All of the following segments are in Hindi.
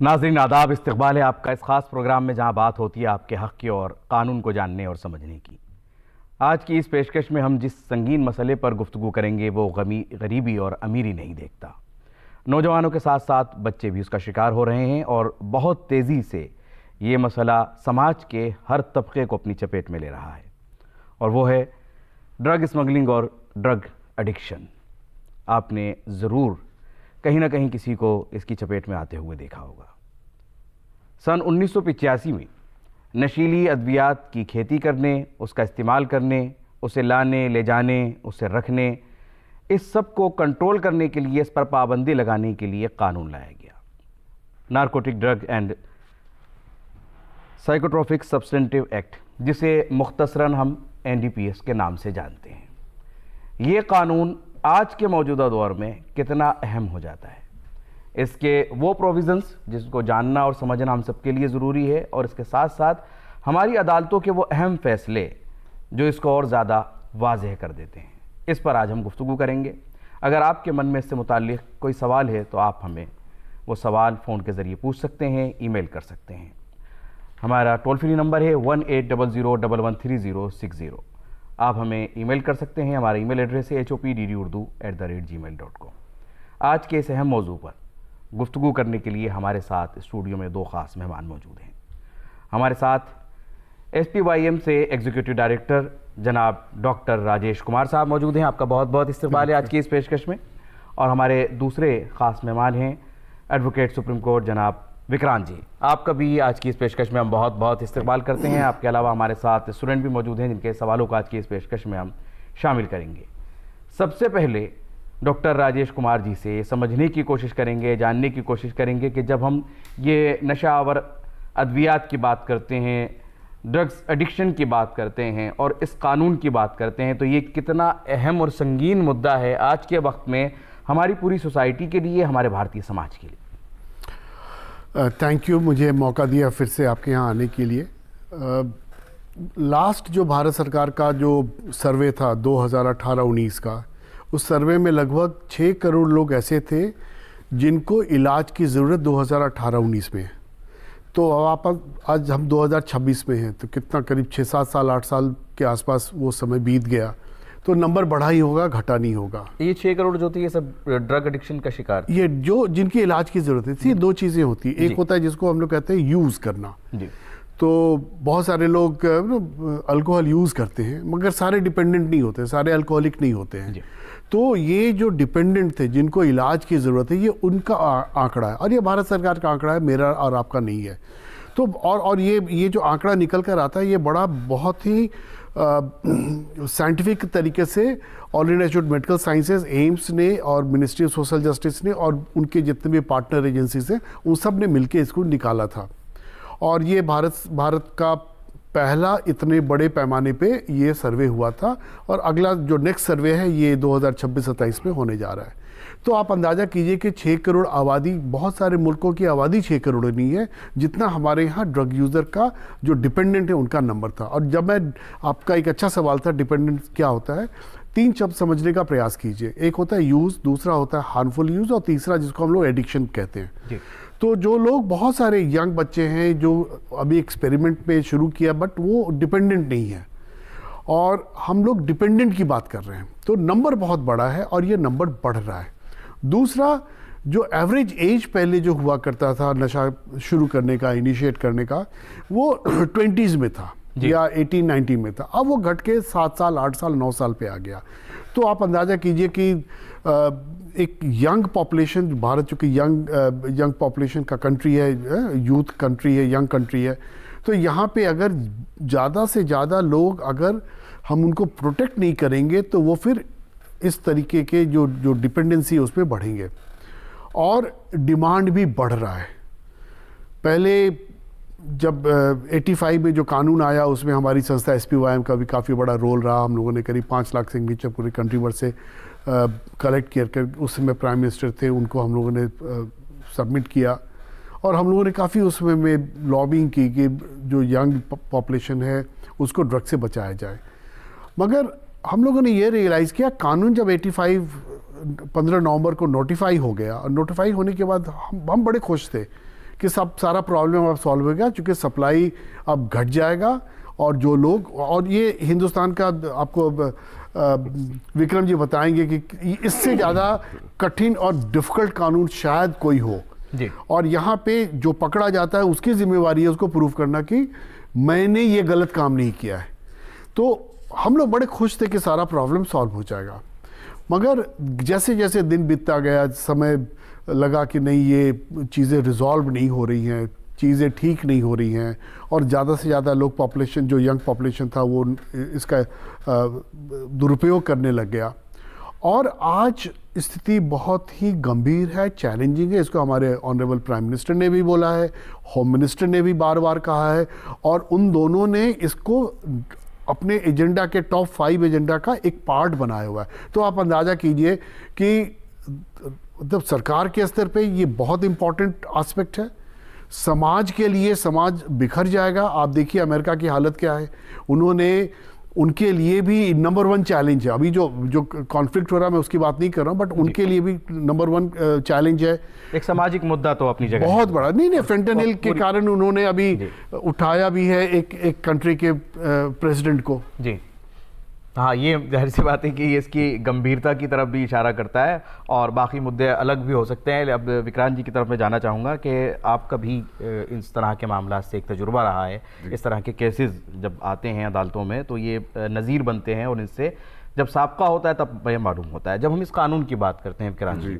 नाज़रीन आदाब, इस्तकबाल है आपका इस ख़ास प्रोग्राम में जहां बात होती है आपके हक़ की और कानून को जानने और समझने की। आज की इस पेशकश में हम जिस संगीन मसले पर गुफ्तगू करेंगे वो गरीबी और अमीरी नहीं देखता। नौजवानों के साथ साथ बच्चे भी उसका शिकार हो रहे हैं और बहुत तेज़ी से ये मसला समाज के हर तबके को अपनी चपेट में ले रहा है, और वो है ड्रग स्मगलिंग और ड्रग एडिक्शन। आपने ज़रूर कहीं ना कहीं किसी को इसकी चपेट में आते हुए देखा होगा। सन 1985 में नशीली अद्वियात की खेती करने, उसका इस्तेमाल करने, उसे लाने ले जाने, उसे रखने, इस सब को कंट्रोल करने के लिए, इस पर पाबंदी लगाने के लिए कानून लाया गया, narcotic drug and psychotropic substantive act, जिसे मुख्तसरन हम NDPS के नाम से जानते हैं। ये कानून आज के मौजूदा दौर में कितना अहम हो जाता है। इसके वो प्रोविज़न्स जिसको जानना और समझना हम सबके लिए ज़रूरी है, और इसके साथ साथ हमारी अदालतों के वो अहम फ़ैसले जो इसको और ज़्यादा वाज़ेह कर देते हैं। इस पर आज हम गुफ्तगू करेंगे। अगर आपके मन में इससे मुताल्लिक़ कोई सवाल है तो आप हमें वो सवाल फ़ोन के ज़रिए पूछ सकते हैं, ईमेल कर सकते हैं। हमारा टोल फ्री नंबर है 1800113060। आप हमें ईमेल कर सकते हैं। हमारा ईमेल एड्रेस है hopdurdu@gmail.com। आज के इस अहम मौजू पर गुफ्तगू करने के लिए हमारे साथ स्टूडियो में दो ख़ास मेहमान मौजूद हैं। हमारे साथ SPYM से एग्जीक्यूटिव डायरेक्टर जनाब डॉक्टर राजेश कुमार साहब मौजूद हैं। आपका बहुत बहुत इस्तकबाल है आज की इस पेशकश में। और हमारे दूसरे ख़ास मेहमान हैं एडवोकेट सुप्रीम कोर्ट जनाब विक्रांत जी। आपका भी आज की इस पेशकश में हम बहुत बहुत इस्तकबाल करते हैं। आपके अलावा हमारे साथ स्टूडेंट भी मौजूद हैं जिनके सवालों को आज की इस पेशकश में हम शामिल करेंगे। सबसे पहले डॉक्टर राजेश कुमार जी से समझने की कोशिश करेंगे, जानने की कोशिश करेंगे कि जब हम ये नशावर अद्वियात की बात करते हैं, ड्रग्स एडिक्शन की बात करते हैं और इस कानून की बात करते हैं, तो ये कितना अहम और संगीन मुद्दा है आज के वक्त में हमारी पूरी सोसाइटी के लिए, हमारे भारतीय समाज के लिए। थैंक यू, मुझे मौका दिया फिर से आपके यहाँ आने के लिए। लास्ट जो भारत सरकार का जो सर्वे था 2018-19 का, उस सर्वे में लगभग 6 करोड़ लोग ऐसे थे जिनको इलाज की ज़रूरत 2018-19 में है। तो अब आप आज हम 2026 में हैं, तो कितना करीब 6-7 साल 8 साल के आसपास वो समय बीत गया, तो नंबर बढ़ा ही होगा, घटा नहीं होगा। ये 6 करोड़ जो थी ये सब ड्रग एडिक्शन का शिकार, ये जो जिनकी इलाज की ज़रूरत है। सी दो चीज़ें होती है, एक होता है जिसको हम लोग कहते हैं यूज़ करना जी। तो बहुत सारे लोग अल्कोहल यूज़ करते हैं, मगर सारे डिपेंडेंट नहीं होते, सारे अल्कोहलिक नहीं होते हैं। तो ये जो डिपेंडेंट थे जिनको इलाज की ज़रूरत है, ये उनका आंकड़ा है, और ये भारत सरकार का आंकड़ा है, मेरा और आपका नहीं है। तो और ये जो आंकड़ा निकल कर आता है, ये बड़ा बहुत ही साइंटिफिक तरीके से all India institute medical sciences, AIIMS ने और मिनिस्ट्री ऑफ सोशल जस्टिस ने और उनके जितने भी पार्टनर एजेंसीज हैं, उन सब ने मिलकर इसको निकाला था। और ये भारत का पहला इतने बड़े पैमाने पे ये सर्वे हुआ था, और अगला जो नेक्स्ट सर्वे है ये 2026-27 में होने जा रहा है। तो आप अंदाज़ा कीजिए कि 6 करोड़ आबादी, बहुत सारे मुल्कों की आबादी 6 करोड़ नहीं है जितना हमारे यहाँ ड्रग यूज़र का जो डिपेंडेंट है उनका नंबर था। और जब आपका एक अच्छा सवाल था डिपेंडेंट क्या होता है, 3 शब्द समझने का प्रयास कीजिए। एक होता है यूज़, दूसरा होता है हार्मफुल यूज़, और तीसरा जिसको हम लोग एडिक्शन कहते हैं। तो जो लोग, बहुत सारे यंग बच्चे हैं जो अभी एक्सपेरिमेंट में शुरू किया, बट वो डिपेंडेंट नहीं है, और हम लोग डिपेंडेंट की बात कर रहे हैं, तो नंबर बहुत बड़ा है और ये नंबर बढ़ रहा है। दूसरा, जो एवरेज एज पहले जो हुआ करता था नशा शुरू करने का, इनिशिएट करने का, वो 20s में था या 18-19 में था। अब वो घट के 7 साल 8 साल 9 साल पे आ गया। तो आप अंदाज़ा कीजिए कि एक यंग पॉपुलेशन, भारत चूँकि यंग पॉपुलेशन का कंट्री है, यूथ कंट्री है, यंग कंट्री है, तो यहाँ पे अगर ज़्यादा से ज़्यादा लोग, अगर हम उनको प्रोटेक्ट नहीं करेंगे, तो वो फिर इस तरीके के जो डिपेंडेंसी है उस पर बढ़ेंगे, और डिमांड भी बढ़ रहा है। पहले जब 85 में जो कानून आया, उसमें हमारी संस्था SPYM का भी काफ़ी बड़ा रोल रहा। हम लोगों ने करीब 5 लाख सिग्नेचर पूरे कंट्री भर से कलेक्ट कर, उस समय प्राइम मिनिस्टर थे, उनको हम लोगों ने सबमिट किया, और हम लोगों ने काफ़ी उसमें में लॉबिंग की कि जो यंग पॉपुलेशन है उसको ड्रग से बचाया जाए। मगर हम लोगों ने ये रियलाइज़ किया, कानून जब 15 नवंबर को नोटिफाई हो गया, और नोटिफाई होने के बाद हम बड़े खुश थे कि सब सारा प्रॉब्लम अब सॉल्व हो गया, क्योंकि सप्लाई अब घट जाएगा और जो लोग, और ये हिंदुस्तान का आपको विक्रम जी बताएंगे कि इससे ज़्यादा कठिन और डिफ़िकल्ट कानून शायद कोई हो जी। और यहाँ पे जो पकड़ा जाता है उसकी जिम्मेवारी है उसको प्रूव करना कि मैंने ये गलत काम नहीं किया है। तो हम लोग बड़े खुश थे कि सारा प्रॉब्लम सॉल्व हो जाएगा, मगर जैसे जैसे दिन बीतता गया, समय लगा कि नहीं, ये चीज़ें रिजॉल्व नहीं हो रही हैं, चीज़ें ठीक नहीं हो रही हैं, और ज़्यादा से ज़्यादा लोग, पॉपुलेशन जो यंग पॉपुलेशन था वो इसका दुरुपयोग करने लग गया। और आज स्थिति बहुत ही गंभीर है, चैलेंजिंग है। इसको हमारे ऑनरेबल प्राइम मिनिस्टर ने भी बोला है, होम मिनिस्टर ने भी बार बार कहा है, और उन दोनों ने इसको अपने एजेंडा के टॉप 5 एजेंडा का एक पार्ट बनाया हुआ है। तो आप अंदाज़ा कीजिए कि मतलब सरकार के स्तर पे ये बहुत इम्पॉर्टेंट एस्पेक्ट है। समाज के लिए, समाज बिखर जाएगा। आप देखिए अमेरिका की हालत क्या है, उनके लिए भी नंबर 1 चैलेंज है। अभी जो कॉन्फ्लिक्ट हो रहा है मैं उसकी बात नहीं कर रहा हूँ, बट उनके लिए भी नंबर 1 चैलेंज है। एक सामाजिक मुद्दा तो अपनी जगह बहुत बड़ा नहीं, फेंटेनिल के कारण उन्होंने अभी उठाया भी है एक कंट्री के प्रेसिडेंट को। जी हाँ, ये जाहिर सी बात है कि इसकी गंभीरता की तरफ भी इशारा करता है, और बाकी मुद्दे अलग भी हो सकते हैं। अब विक्रांत जी की तरफ मैं जाना चाहूँगा कि आपका भी इस तरह के मामला से एक तजुर्बा रहा है। इस तरह के केसेस जब आते हैं अदालतों में तो ये नज़ीर बनते हैं, और इनसे जब साबका होता है तब भय मालूम होता है। जब हम इस कानून की बात करते हैं विक्रांत जी,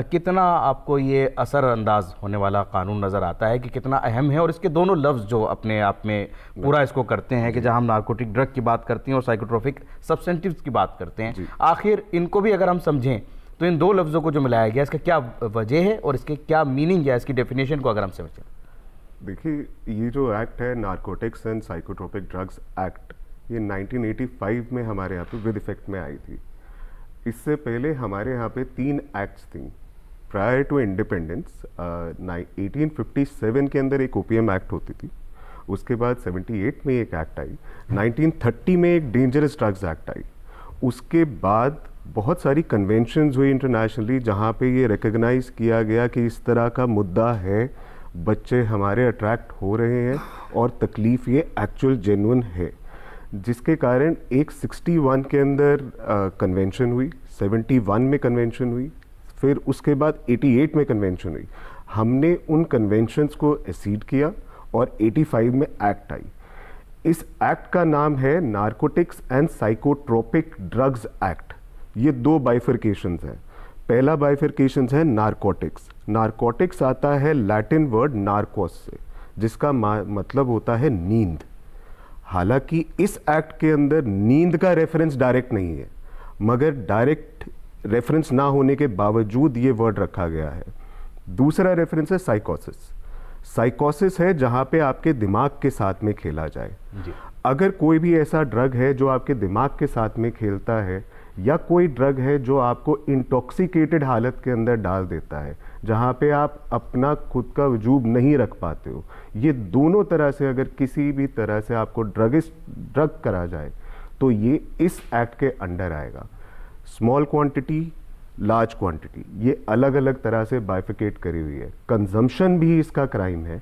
कितना आपको ये असरअंदाज होने वाला कानून नज़र आता है कि कितना अहम है, और इसके दोनों लफ्ज़ जो अपने आप में पूरा इसको करते हैं कि जहां हम नार्कोटिक ड्रग की बात करते हैं और साइकोट्रोपिक सब्सटेंटिव्स की बात करते हैं, आखिर इनको भी अगर हम समझें तो इन 2 लफ्ज़ों को जो मिलाया गया, इसका क्या वजह है और इसके क्या मीनिंग है, इसकी डेफिनेशन को अगर हम समझें। देखिए, ये जो एक्ट है narcotics and psychotropic drugs act, ये 1985 में हमारे यहाँ पे विद इफेक्ट में आई थी। इससे पहले हमारे यहाँ पे 3 एक्ट्स थी प्रायर टू इंडिपेंडेंस। 1857 के अंदर एक ओपीएम एक्ट होती थी, उसके बाद 78 में एक एक्ट आई, 1930 में एक डेंजरस ड्रग्स एक्ट आई, उसके बाद बहुत सारी कन्वेंशंस हुई इंटरनेशनली जहाँ पे ये रिकग्नाइज किया गया कि इस तरह का मुद्दा है, बच्चे हमारे अट्रैक्ट हो रहे हैं और तकलीफ़ ये एक्चुअल जेन्युइन है, जिसके कारण एक 61 के अंदर कन्वेंशन हुई, 71 में कन्वेंशन हुई, फिर उसके बाद 88 में कन्वेंशन हुई। हमने उन कन्वेंशंस को एक्सीड किया और 85 में एक्ट आई। इस एक्ट का नाम है narcotics and psychotropic drugs act. ये 2 बाइफर्केशंस हैं। पहला बाइफर्केशंस है नार्कोटिक्स। नार्कोटिक्स आता है लैटिन वर्ड नार्कोस से, जिसका मतलब होता है नींद। हालांकि इस एक्ट के अंदर नींद का रेफरेंस डायरेक्ट नहीं है, मगर डायरेक्ट रेफरेंस ना होने के बावजूद ये वर्ड रखा गया है। दूसरा रेफरेंस है साइकोसिस। साइकोसिस है जहाँ पे आपके दिमाग के साथ में खेला जाए। अगर कोई भी ऐसा ड्रग है जो आपके दिमाग के साथ में खेलता है, या कोई ड्रग है जो आपको इंटॉक्सिकेटेड हालत के अंदर डाल देता है, जहाँ पे आप अपना खुद का वजूद नहीं रख पाते हो, ये दोनों तरह से अगर किसी भी तरह से आपको ड्रग करा जाए तो ये इस एक्ट के अंडर आएगा। स्मॉल क्वांटिटी, लार्ज क्वांटिटी, ये अलग अलग तरह से बाइफिकेट करी हुई है। कंजम्पशन भी इसका क्राइम है,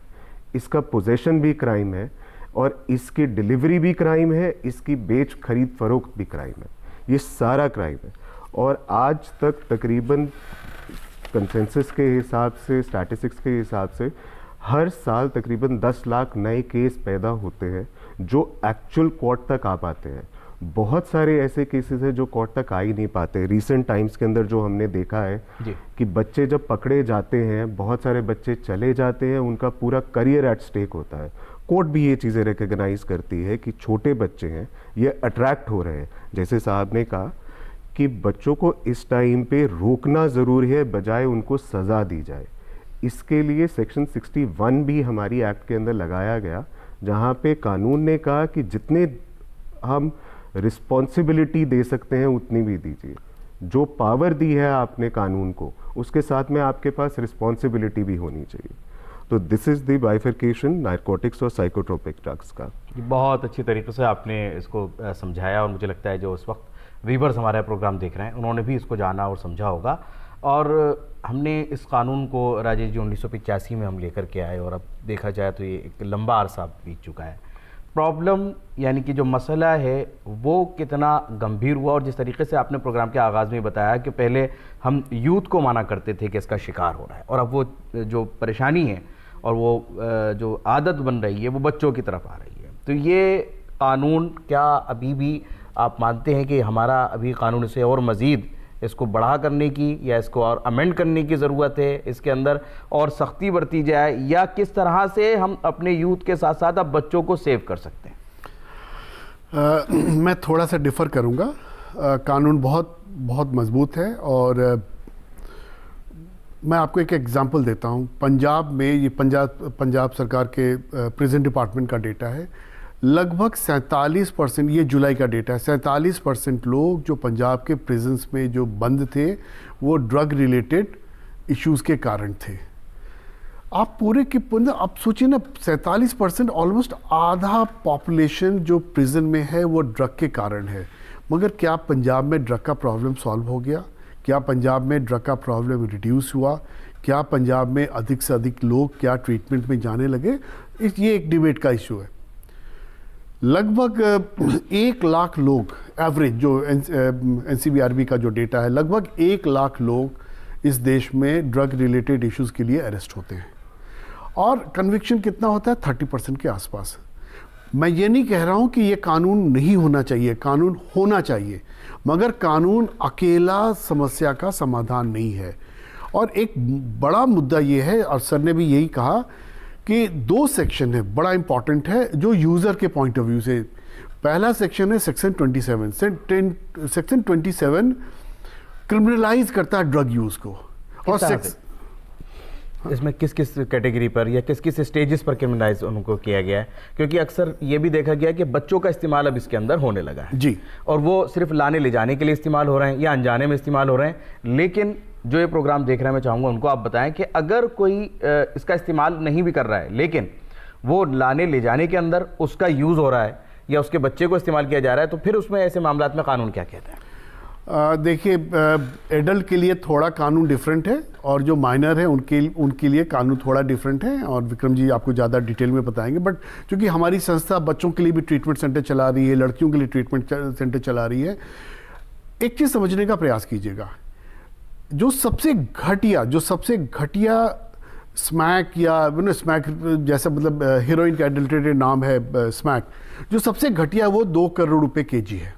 इसका पोजेशन भी क्राइम है, और इसकी डिलीवरी भी क्राइम है, इसकी बेच खरीद फरोख्त भी क्राइम है। ये सारा क्राइम है। और आज तक तकरीबन कंसेंसस के हिसाब से, स्टैटिस्टिक्स के हिसाब से, हर साल तकरीबन 10 लाख नए केस पैदा होते हैं जो एक्चुअल कोर्ट तक आ पाते हैं। बहुत सारे ऐसे केसेस हैं जो कोर्ट तक आ ही नहीं पाते। रिसेंट टाइम्स के अंदर जो हमने देखा है कि बच्चे जब पकड़े जाते हैं, बहुत सारे बच्चे चले जाते हैं, उनका पूरा करियर एट स्टेक होता है। कोर्ट भी ये चीज़ें रिकग्नाइज करती है कि छोटे बच्चे हैं, ये अट्रैक्ट हो रहे हैं। जैसे साहब ने कहा कि बच्चों को इस टाइम पे रोकना ज़रूरी है, बजाय उनको सज़ा दी जाए। इसके लिए सेक्शन 61 भी हमारी एक्ट के अंदर लगाया गया, जहाँ पे कानून ने कहा कि जितने हम रिस्पॉन्सिबिलिटी दे सकते हैं उतनी भी दीजिए। जो पावर दी है आपने कानून को, उसके साथ में आपके पास रिस्पॉन्सिबिलिटी भी होनी चाहिए। तो this is the bifurcation narcotics और साइकोट्रोपिक ड्रग्स का। बहुत अच्छी तरीके से आपने इसको समझाया, और मुझे लगता है जो उस वक्त व्यूअर्स हमारा प्रोग्राम देख रहे हैं उन्होंने भी इसको जाना और समझा होगा। और हमने इस कानून को राजेश जी 1985 में हम लेकर के आए और अब देखा जाए तो ये एक लंबा अरसा बीत चुका है। प्रॉब्लम यानी कि जो मसला है वो कितना गंभीर हुआ, और जिस तरीके से आपने प्रोग्राम के आगाज़ में बताया कि पहले हम यूथ को माना करते थे कि इसका शिकार हो रहा है, और अब वो जो परेशानी है और वो जो आदत बन रही है वो बच्चों की तरफ आ रही है। तो ये कानून क्या अभी भी आप मानते हैं कि हमारा अभी कानून से और मज़ीद इसको बढ़ा करने की या इसको और अमेंड करने की ज़रूरत है, इसके अंदर और सख्ती बरती जाए, या किस तरह से हम अपने यूथ के साथ साथ अब बच्चों को सेव कर सकते हैं? मैं थोड़ा सा डिफ़र करूंगा। कानून बहुत बहुत मजबूत है, और मैं आपको एक एग्जांपल देता हूं। पंजाब में, ये पंजाब सरकार के प्रिजन डिपार्टमेंट का डेटा है, लगभग 47%, ये जुलाई का डेटा है, 47% लोग जो पंजाब के प्रिजन्स में जो बंद थे वो ड्रग रिलेटेड इश्यूज़ के कारण थे। आप पूरे के पूरे आप सोचिए ना, 47%, ऑलमोस्ट आधा पॉपुलेशन जो प्रिजन में है वो ड्रग के कारण है। मगर क्या पंजाब में ड्रग का प्रॉब्लम सॉल्व हो गया? क्या पंजाब में ड्रग का प्रॉब्लम रिड्यूस हुआ? क्या पंजाब में अधिक से अधिक लोग क्या ट्रीटमेंट में जाने लगे? ये एक डिबेट का इशू है। लगभग 1 लाख लोग, एवरेज जो NCBRB का जो डेटा है, लगभग 1 लाख लोग इस देश में ड्रग रिलेटेड इश्यूज़ के लिए अरेस्ट होते हैं, और कन्विक्शन कितना होता है? 30% के आसपास। मैं ये नहीं कह रहा हूँ कि ये कानून नहीं होना चाहिए, कानून होना चाहिए, मगर कानून अकेला समस्या का समाधान नहीं है। और एक बड़ा मुद्दा ये है, और सर ने भी यही कहा कि 2 सेक्शन है, बड़ा इंपॉर्टेंट है जो यूज़र के पॉइंट ऑफ व्यू से। पहला सेक्शन है सेक्शन 27। सेक्शन 27 क्रिमिनलाइज करता है ड्रग यूज़ को, और इसमें किस किस कैटेगरी पर या किस किस स्टेजेस पर क्रिमिनलाइज उनको किया गया है? क्योंकि अक्सर ये भी देखा गया है कि बच्चों का इस्तेमाल अब इसके अंदर होने लगा है जी, और वो सिर्फ लाने ले जाने के लिए इस्तेमाल हो रहे हैं या अनजाने में इस्तेमाल हो रहे हैं। लेकिन जो ये प्रोग्राम देख रहे हैं, मैं चाहूँगा उनको आप बताएं कि अगर कोई इसका इस्तेमाल नहीं भी कर रहा है, लेकिन वो लाने ले जाने के अंदर उसका यूज़ हो रहा है या उसके बच्चे को इस्तेमाल किया जा रहा है, तो फिर उसमें ऐसे मामलात में कानून क्या कहता है? देखिए, एडल्ट के लिए थोड़ा कानून डिफरेंट है, और जो माइनर है उनके लिए कानून थोड़ा डिफरेंट है, और विक्रम जी आपको ज़्यादा डिटेल में बताएंगे। बट चूँकि हमारी संस्था बच्चों के लिए भी ट्रीटमेंट सेंटर चला रही है, लड़कियों के लिए ट्रीटमेंट सेंटर चला रही है, एक चीज़ समझने का प्रयास कीजिएगा। जो सबसे घटिया स्मैक, या स्मैक जैसा, मतलब हीरोइन का एडल्ट्रेटेड नाम है स्मैक, जो सबसे घटिया वो 2 करोड़ रुपए केजी है।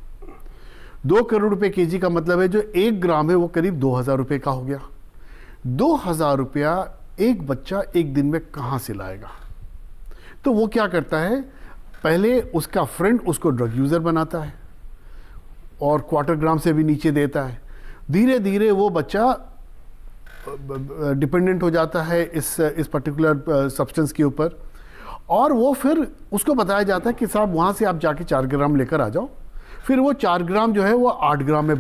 2 करोड़ रुपए केजी का मतलब है जो 1 ग्राम है वो करीब 2000 रुपये का हो गया। 2000 रुपया एक बच्चा एक दिन में कहाँ से लाएगा? तो वो क्या करता है, पहले उसका फ्रेंड उसको ड्रग यूज़र बनाता है और 1/4 ग्राम से भी नीचे देता है। धीरे धीरे वो बच्चा डिपेंडेंट हो जाता है इस पर्टिकुलर सब्सटेंस के ऊपर, और वो फिर उसको बताया जाता है कि साहब वहाँ से आप जाके 4 ग्राम लेकर आ जाओ। फिर वो 4 ग्राम जो है वो 8 ग्राम में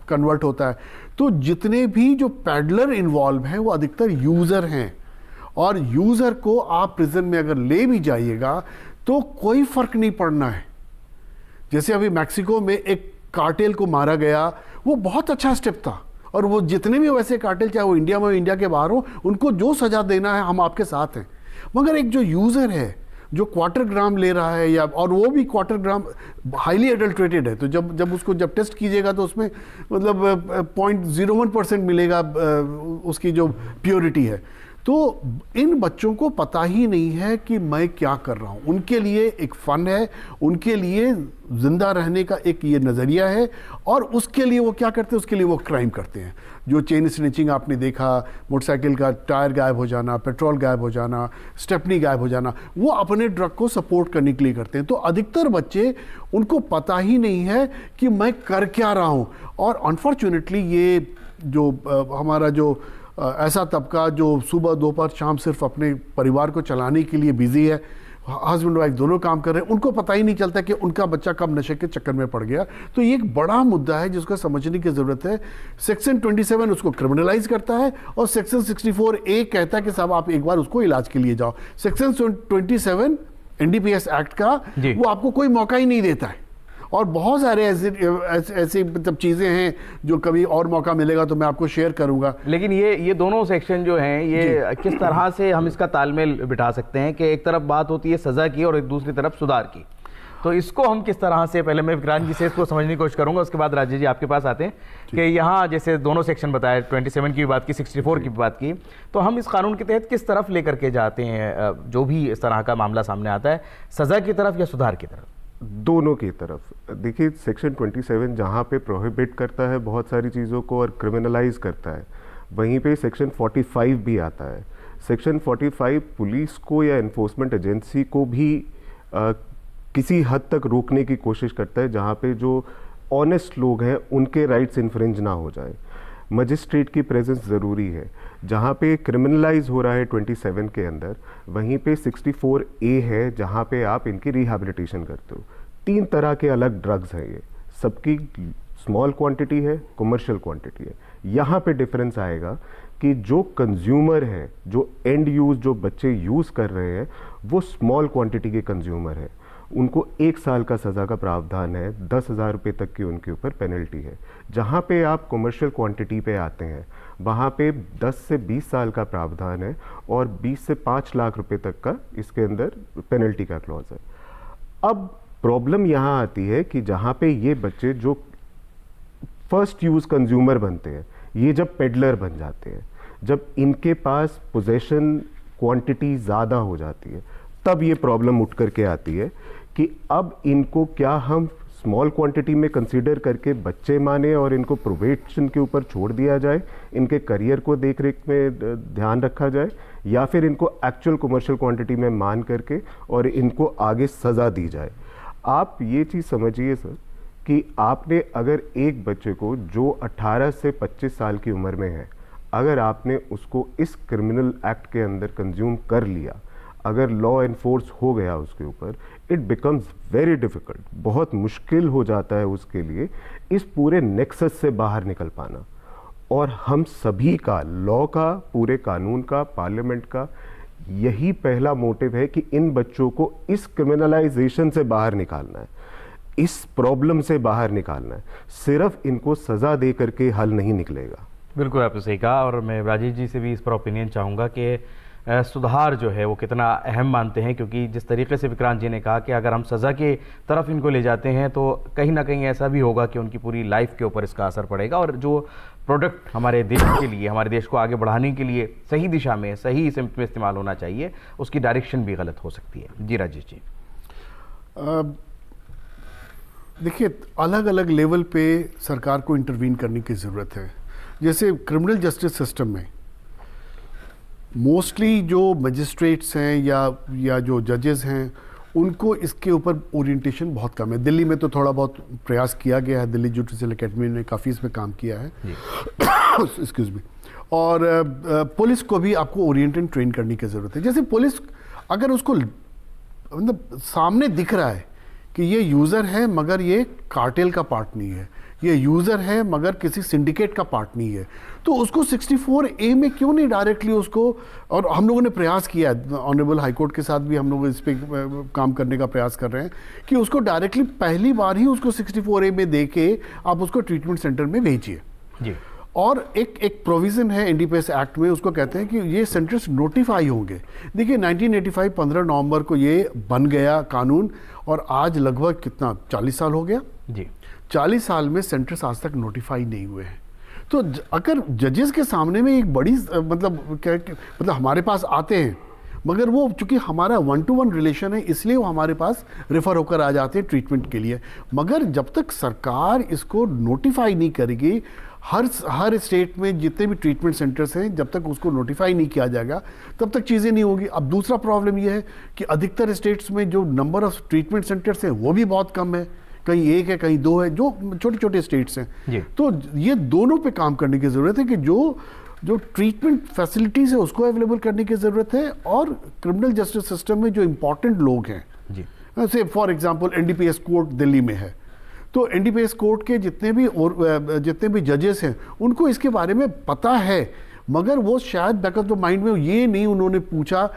कन्वर्ट होता है। तो जितने भी जो पैडलर इन्वॉल्व हैं वो अधिकतर यूज़र हैं, और यूज़र को आप प्रिजन में अगर ले भी जाइएगा तो कोई फ़र्क नहीं पड़ना है। जैसे अभी मैक्सिको में एक कार्टेल को मारा गया, वो बहुत अच्छा स्टेप था, और वो जितने भी वैसे कार्टेल, चाहे वो इंडिया में हो इंडिया के बाहर हो, उनको जो सज़ा देना है हम आपके साथ हैं। मगर एक जो यूज़र है जो 1/4 ग्राम ले रहा है, या और वो भी 1/4 ग्राम हाईली एडल्ट्रेटेड है, तो जब उसको टेस्ट कीजिएगा तो उसमें मतलब 0.01% मिलेगा उसकी जो प्योरिटी है। तो इन बच्चों को पता ही नहीं है कि मैं क्या कर रहा हूँ। उनके लिए एक फ़न है, उनके लिए ज़िंदा रहने का एक ये नज़रिया है, और उसके लिए वो क्या करते हैं, उसके लिए वो क्राइम करते हैं। जो चेन स्नैचिंग आपने देखा, मोटरसाइकिल का टायर गायब हो जाना, पेट्रोल गायब हो जाना, स्टेपनी गायब हो जाना, वो अपने ड्रग को सपोर्ट करने के लिए करते हैं। तो अधिकतर बच्चे, उनको पता ही नहीं है कि मैं कर क्या रहा हूँ। और अनफॉर्चुनेटली ये जो हमारा जो ऐसा तबका जो सुबह दोपहर शाम सिर्फ अपने परिवार को चलाने के लिए बिजी है, हस्बैंड वाइफ दोनों काम कर रहे हैं, उनको पता ही नहीं चलता कि उनका बच्चा कब नशे के चक्कर में पड़ गया। तो ये एक बड़ा मुद्दा है जिसको समझने की ज़रूरत है। सेक्शन 27 उसको क्रिमिनलाइज करता है, और सेक्शन 64A कहता है कि साहब आप एक बार उसको इलाज के लिए जाओ। सेक्शन 27 NDPS एक्ट का वो आपको कोई मौका ही नहीं देता है, और बहुत सारे ऐसे मतलब चीज़ें हैं जो कभी और मौका मिलेगा तो मैं आपको शेयर करूंगा। लेकिन ये दोनों सेक्शन जो हैं ये किस तरह से हम इसका तालमेल बिठा सकते हैं कि एक तरफ बात होती है सज़ा की और एक दूसरी तरफ सुधार की, तो इसको हम किस तरह से, पहले मैं विक्रांत जी से इसको समझने की कोशिश करूंगा, उसके बाद राजेश जी आपके पास आते हैं कि यहाँ जैसे दोनों सेक्शन बताए, 27 की भी बात की, 64 की भी बात की, तो हम इस कानून के तहत किस तरफ लेकर के जाते हैं जो भी इस तरह का मामला सामने आता है, सज़ा की तरफ या सुधार की तरफ? दोनों की तरफ। देखिए सेक्शन 27 जहाँ पे प्रोहिबिट करता है बहुत सारी चीज़ों को और क्रिमिनलाइज करता है, वहीं पे सेक्शन 45 भी आता है। सेक्शन 45 पुलिस को या इन्फोर्समेंट एजेंसी को भी किसी हद तक रोकने की कोशिश करता है, जहाँ पे जो ऑनेस्ट लोग हैं उनके राइट्स इन्फ्रिंज ना हो जाए। मजिस्ट्रेट की प्रेजेंस ज़रूरी है। जहाँ पे क्रिमिनलाइज हो रहा है 27 के अंदर, वहीं पे 64A है जहाँ पे आप इनकी रिहैबिलिटेशन करते हो। 3 तरह के अलग ड्रग्स हैं ये, सबकी स्मॉल क्वांटिटी है, कमर्शियल क्वांटिटी है। यहाँ पे डिफरेंस आएगा कि जो कंज्यूमर है, जो एंड यूज़, जो बच्चे यूज़ कर रहे हैं, वो स्मॉल क्वांटिटी के कंज्यूमर है, उनको 1 साल का सज़ा का प्रावधान है, 10,000 रुपये तक की उनके ऊपर पेनल्टी है। जहाँ पे आप कमर्शियल क्वांटिटी पे आते हैं वहाँ पे 10 से 20 साल का प्रावधान है और 20 से 5 लाख रुपए तक का इसके अंदर पेनल्टी का क्लॉज है। अब प्रॉब्लम यहाँ आती है कि जहाँ पे ये बच्चे जो फर्स्ट यूज़ कंज्यूमर बनते हैं, ये जब पेडलर बन जाते हैं, जब इनके पास पोजेशन क्वांटिटी ज़्यादा हो जाती है, तब ये प्रॉब्लम उठ करके आती है कि अब इनको क्या हम स्मॉल क्वांटिटी में कंसीडर करके बच्चे माने और इनको प्रोबेशन के ऊपर छोड़ दिया जाए, इनके करियर को देख रेख में ध्यान रखा जाए, या फिर इनको एक्चुअल कमर्शियल क्वांटिटी में मान करके और इनको आगे सज़ा दी जाए। आप ये चीज़ समझिए सर कि आपने अगर एक बच्चे को जो 18 से 25 साल की उम्र में है, अगर आपने उसको इस क्रिमिनल एक्ट के अंदर कंज्यूम कर लिया, अगर लॉ एनफोर्स हो गया उसके ऊपर, इट बिकम्स वेरी डिफ़िकल्ट, बहुत मुश्किल हो जाता है उसके लिए इस पूरे नेक्सस से बाहर निकल पाना। और हम सभी का, लॉ का, पूरे कानून का, पार्लियामेंट का यही पहला मोटिव है कि इन बच्चों को इस क्रिमिनलाइजेशन से बाहर निकालना है, इस प्रॉब्लम से बाहर निकालना है। सिर्फ इनको सज़ा दे करके हल नहीं निकलेगा। बिल्कुल आपने सही कहा, और मैं राजेश जी से भी इस पर ओपिनियन चाहूँगा कि सुधार जो है वो कितना अहम मानते हैं, क्योंकि जिस तरीके से विक्रांत जी ने कहा कि अगर हम सज़ा के तरफ इनको ले जाते हैं तो कहीं ना कहीं ऐसा भी होगा कि उनकी पूरी लाइफ के ऊपर इसका असर पड़ेगा, और जो प्रोडक्ट हमारे देश के लिए, हमारे देश को आगे बढ़ाने के लिए सही दिशा में, सही सिमत में इस्तेमाल होना चाहिए, उसकी डायरेक्शन भी गलत हो सकती है। जी राजेश जी। देखिए, अलग अलग लेवल पे सरकार को इंटरवीन करने की ज़रूरत है। जैसे क्रिमिनल जस्टिस सिस्टम में मोस्टली जो मजिस्ट्रेट्स हैं या जो जजेस हैं, उनको इसके ऊपर ओरिएंटेशन बहुत कम है। दिल्ली में तो थोड़ा बहुत प्रयास किया गया है, दिल्ली जुडिशल एकेडमी ने काफ़ी इसमें काम किया है, एक्सक्यूज मी। और पुलिस को भी आपको ओरिएंटेड ट्रेन करने की ज़रूरत है। जैसे पुलिस अगर उसको मतलब सामने दिख रहा है कि ये यूज़र है मगर ये कार्टेल का पार्ट नहीं है, ये यूज़र है मगर किसी सिंडिकेट का पार्ट नहीं है, तो उसको 64A में क्यों नहीं डायरेक्टली उसको, और हम लोगों ने प्रयास किया है, ऑनरेबल हाईकोर्ट के साथ भी हम लोग इस पर काम करने का प्रयास कर रहे हैं कि उसको डायरेक्टली पहली बार ही उसको 64A में दे के आप उसको ट्रीटमेंट सेंटर में भेजिए जी। और एक प्रोविज़न है एनडीपीएस एक्ट में, उसको कहते हैं कि ये सेंटर्स नोटिफाई होंगे। देखिए 1985 15 नवंबर को ये बन गया कानून, और आज लगभग कितना 40 साल हो गया जी। 40 साल में सेंटर्स आज तक नोटिफाई नहीं हुए हैं। तो अगर जजेस के सामने में एक बड़ी मतलब हमारे पास आते हैं, मगर वो चूंकि हमारा 1-to-1 रिलेशन है इसलिए वो हमारे पास रेफ़र होकर आ जाते हैं ट्रीटमेंट के लिए। मगर जब तक सरकार इसको नोटिफाई नहीं करेगी, हर स्टेट में जितने भी ट्रीटमेंट सेंटर्स हैं, जब तक उसको नोटिफाई नहीं किया जाएगा तब तक चीज़ें नहीं होगी। अब दूसरा प्रॉब्लम ये है कि अधिकतर स्टेट्स में जो नंबर ऑफ ट्रीटमेंट सेंटर्स हैं वो भी बहुत कम है, कहीं 1 है कहीं 2 है, जो छोटे छोटे स्टेट्स हैं। तो ये दोनों पे काम करने की ज़रूरत है कि जो ट्रीटमेंट फैसिलिटीज़ है उसको अवेलेबल करने की ज़रूरत है, और क्रिमिनल जस्टिस सिस्टम में जो इम्पोर्टेंट लोग हैं, जैसे for example NDPS court Delhi में है, तो एनडीपीएस कोर्ट के जितने भी जजेस हैं उनको इसके बारे में पता है, मगर वो शायद बैक ऑफ द माइंड में ये नहीं उन्होंने पूछा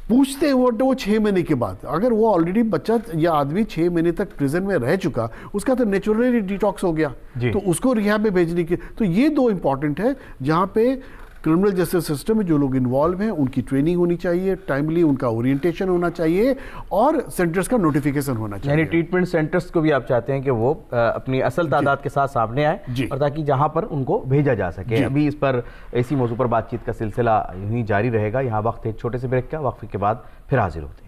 पूछते हैं वो 6 महीने के बाद। अगर वो ऑलरेडी बच्चा या आदमी 6 महीने तक प्रिजन में रह चुका, उसका तो नेचुरली डिटॉक्स हो गया, तो उसको रिहैब में भेजने की, तो ये 2 इंपॉर्टेंट है जहाँ पे क्रिमिनल जस्टिस सिस्टम में जो लोग इन्वॉल्व हैं उनकी ट्रेनिंग होनी चाहिए, टाइमली उनका ओरिएंटेशन होना चाहिए और सेंटर्स का नोटिफिकेशन होना चाहिए। यानी ट्रीटमेंट सेंटर्स को भी आप चाहते हैं कि वो अपनी असल तादाद के साथ सामने आए और ताकि जहां पर उनको भेजा जा सके। अभी इस पर इसी मौजू पर बातचीत का सिलसिला यूं ही जारी रहेगा। यहाँ वक्त एक छोटे से ब्रेक का, वक्फे के बाद फिर हाजिर होते हैं।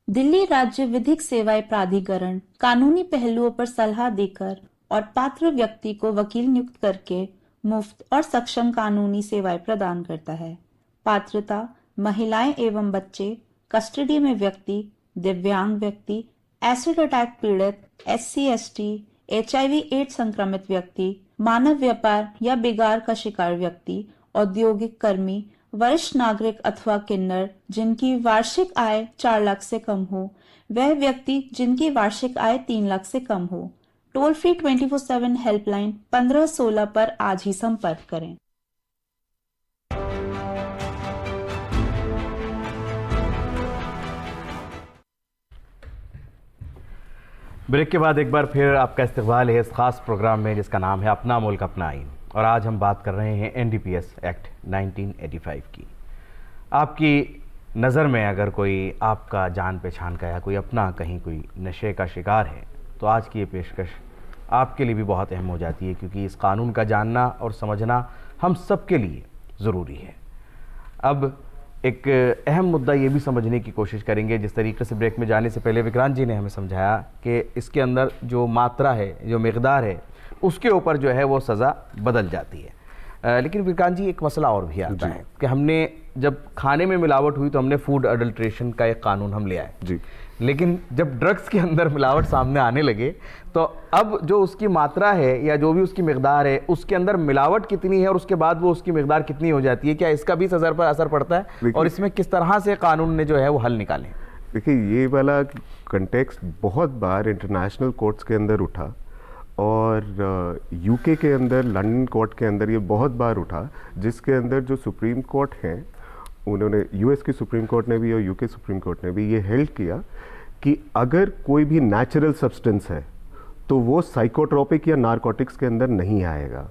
दिल्ली राज्य विधिक सेवाएं प्राधिकरण कानूनी पहलुओं पर सलाह देकर और पात्र व्यक्ति को वकील नियुक्त करके मुफ्त और सक्षम कानूनी सेवाएं प्रदान करता है। पात्रता: महिलाएं एवं बच्चे, कस्टडी में व्यक्ति, दिव्यांग व्यक्ति, एसिड अटैक पीड़ित, SC/ST, HIV/AIDS संक्रमित व्यक्ति, मानव व्यापार या बिगाड़ का शिकार व्यक्ति, औद्योगिक कर्मी, वरिष्ठ नागरिक अथवा किन्नर जिनकी वार्षिक आय 4 लाख से कम हो, वह व्यक्ति जिनकी वार्षिक आय 3 लाख से कम हो। टोल फ्री 24/7 हेल्पलाइन 1516 पर आज ही संपर्क करें। ब्रेक के बाद एक बार फिर आपका इस्तकबाल है इस खास प्रोग्राम में जिसका नाम है अपना मुल्क अपना आइन, और आज हम बात कर रहे हैं NDPS एक्ट 1985 की। आपकी नज़र में अगर कोई आपका जान पहचान का या कोई अपना कहीं कोई नशे का शिकार है तो आज की ये पेशकश आपके लिए भी बहुत अहम हो जाती है, क्योंकि इस कानून का जानना और समझना हम सब के लिए ज़रूरी है। अब एक अहम मुद्दा ये भी समझने की कोशिश करेंगे, जिस तरीके से ब्रेक में जाने से पहले विक्रांत जी ने हमें समझाया कि इसके अंदर जो मात्रा है, जो मिक़दार है, उसके ऊपर जो है वो सज़ा बदल जाती है। लेकिन विक्रांत जी एक मसला और भी आता है कि हमने जब खाने में मिलावट हुई तो हमने फूड अडल्ट्रेशन का एक कानून हम ले आए जी, लेकिन जब ड्रग्स के अंदर मिलावट सामने आने लगे तो अब जो उसकी मात्रा है या जो भी उसकी मिक़दार है, उसके अंदर मिलावट कितनी है और उसके बाद वो उसकी मिक़दार कितनी हो जाती है, क्या इसका भी सज़र पर असर पड़ता है और इसमें किस तरह से कानून ने जो है वो हल निकाले? देखिए, ये वाला कंटेक्स्ट बहुत बार इंटरनेशनल कोर्ट्स के अंदर उठा और यूके के अंदर, लंदन कोर्ट के अंदर ये बहुत बार उठा, जिसके अंदर जो सुप्रीम कोर्ट हैं उन्होंने, यूएस की सुप्रीम कोर्ट ने भी और यूके सुप्रीम कोर्ट ने भी ये हेल्ड किया कि अगर कोई भी नेचुरल सब्सटेंस है तो वो साइकोट्रोपिक या नारकोटिक्स के अंदर नहीं आएगा।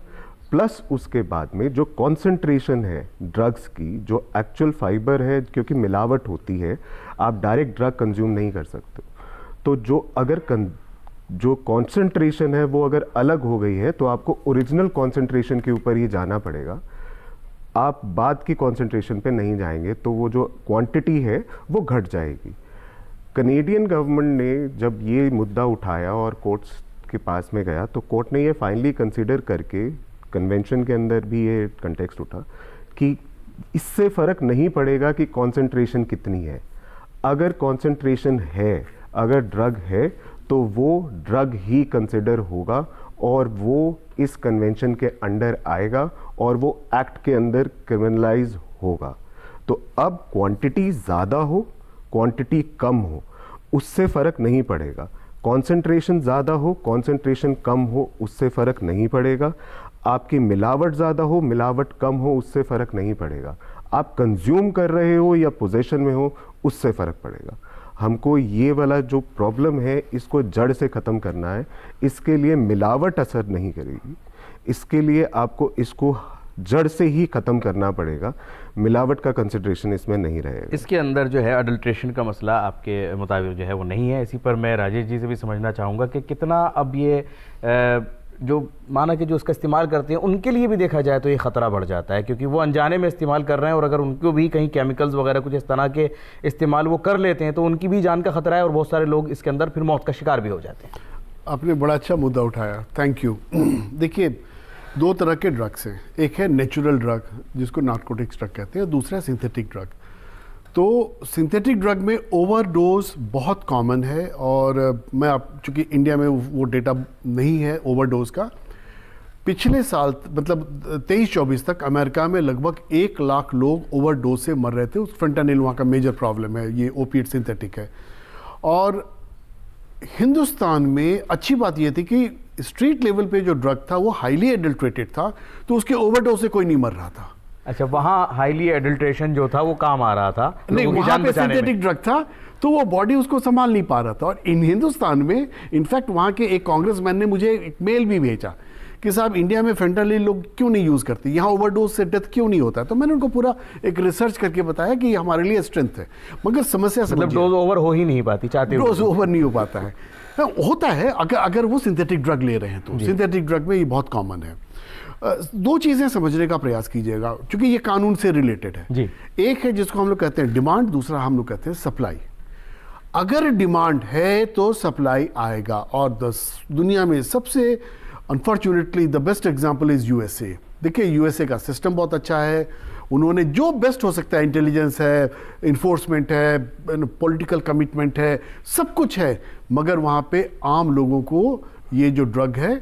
प्लस उसके बाद में जो कॉन्सेंट्रेशन है ड्रग्स की, जो एक्चुअल फाइबर है, क्योंकि मिलावट होती है, आप डायरेक्ट ड्रग कंज्यूम नहीं कर सकते, तो जो कॉन्सेंट्रेशन है वो अगर अलग हो गई है तो आपको ओरिजिनल कॉन्सेंट्रेशन के ऊपर ही जाना पड़ेगा। आप बाद की कॉन्सेंट्रेशन पे नहीं जाएंगे तो वो जो क्वांटिटी है वो घट जाएगी। कनेडियन गवर्नमेंट ने जब ये मुद्दा उठाया और कोर्ट्स के पास में गया तो कोर्ट ने ये फाइनली कंसीडर करके, कन्वेंशन के अंदर भी ये कंटेक्स्ट उठा कि इससे फ़र्क नहीं पड़ेगा कि कॉन्सेंट्रेशन कितनी है। अगर कॉन्सेंट्रेशन है, अगर ड्रग है, तो वो ड्रग ही कंसिडर होगा और वो इस कन्वेंशन के अंडर आएगा और वो एक्ट के अंदर क्रिमिनलाइज होगा। तो अब क्वांटिटी ज़्यादा हो, क्वांटिटी कम हो, उससे फ़र्क नहीं पड़ेगा। कॉन्सेंट्रेशन ज़्यादा हो, कॉन्सेंट्रेशन कम हो, उससे फ़र्क नहीं पड़ेगा। आपकी मिलावट ज़्यादा हो, मिलावट कम हो, उससे फ़र्क नहीं पड़ेगा। आप कंज्यूम कर रहे हो या पोजेशन में हो, उससे फ़र्क पड़ेगा। हमको ये वाला जो प्रॉब्लम है इसको जड़ से ख़त्म करना है। इसके लिए मिलावट असर नहीं करेगी, इसके लिए आपको इसको जड़ से ही ख़त्म करना पड़ेगा। मिलावट का कंसिडरेशन इसमें नहीं रहेगा। इसके अंदर जो है अडल्ट्रेशन का मसला आपके मुताबिक जो है वो नहीं है। इसी पर मैं राजेश जी से भी समझना चाहूँगा कि कितना अब ये जो माना कि जो उसका इस्तेमाल करते हैं उनके लिए भी देखा जाए तो ये ख़तरा बढ़ जाता है, क्योंकि वो अनजाने में इस्तेमाल कर रहे हैं और अगर उनको भी कहीं केमिकल्स वगैरह कुछ इस तरह के इस्तेमाल वो कर लेते हैं तो उनकी भी जान का ख़तरा है और बहुत सारे लोग इसके अंदर फिर मौत का शिकार भी हो जाते हैं। आपने बड़ा अच्छा मुद्दा उठाया, थैंक यू। देखिए, 2 तरह के ड्रग्स हैं, एक है नेचुरल ड्रग जिसको नार्कोटिक्स ड्रग कहते हैं, दूसरा है सिंथेटिक ड्रग। तो सिंथेटिक ड्रग में ओवरडोज बहुत कॉमन है और मैं आप चूँकि इंडिया में वो डेटा नहीं है ओवरडोज का, पिछले साल मतलब 23-24 तक अमेरिका में लगभग 1 लाख लोग ओवरडोज से मर रहे थे। उस फेंटानिल वहाँ का मेजर प्रॉब्लम है, ये ओपिएट सिंथेटिक है। और हिंदुस्तान में अच्छी बात यह थी कि स्ट्रीट लेवल पे जो ड्रग था वो हाईली एडल्ट्रेटेड था, तो उसके ओवरडोज से कोई नहीं मर रहा था। अच्छा, वहाँ हाईली एडल्ट्रेशन जो था वो काम आ रहा था, नहीं, लोगों की वहाँ जान पे बचाने में। सिंथेटिक ड्रग था तो वो बॉडी उसको संभाल नहीं पा रहा था। और इन हिंदुस्तान में इनफैक्ट वहाँ के एक कांग्रेसमैन ने मुझे एक मेल भी भेजा कि साहब इंडिया में फेंटानिल लोग क्यों नहीं यूज़ करते, यहाँ ओवरडोज से डेथ क्यों नहीं होता है। तो मैंने उनको पूरा एक रिसर्च करके बताया कि हमारे लिए स्ट्रेंथ है, मगर समस्या मतलब डोज ओवर हो ही नहीं पाती, चाहते हुए। डोज ओवर नहीं हो पाता है। होता है अगर वो सिंथेटिक ड्रग ले रहे हैं तो सिंथेटिक ड्रग में ये बहुत कॉमन है। दो चीज़ें समझने का प्रयास कीजिएगा क्योंकि ये कानून से रिलेटेड है जी। एक है जिसको हम लोग कहते हैं डिमांड, दूसरा हम लोग कहते हैं सप्लाई। अगर डिमांड है तो सप्लाई आएगा। और दुनिया में सबसे unfortunately the best example is USA. देखिए यूएसए का सिस्टम बहुत अच्छा है, उन्होंने जो बेस्ट हो सकता है, इंटेलिजेंस है, इन्फोर्समेंट है, पॉलिटिकल कमिटमेंट है, सब कुछ है, मगर वहाँ पे आम लोगों को ये जो ड्रग है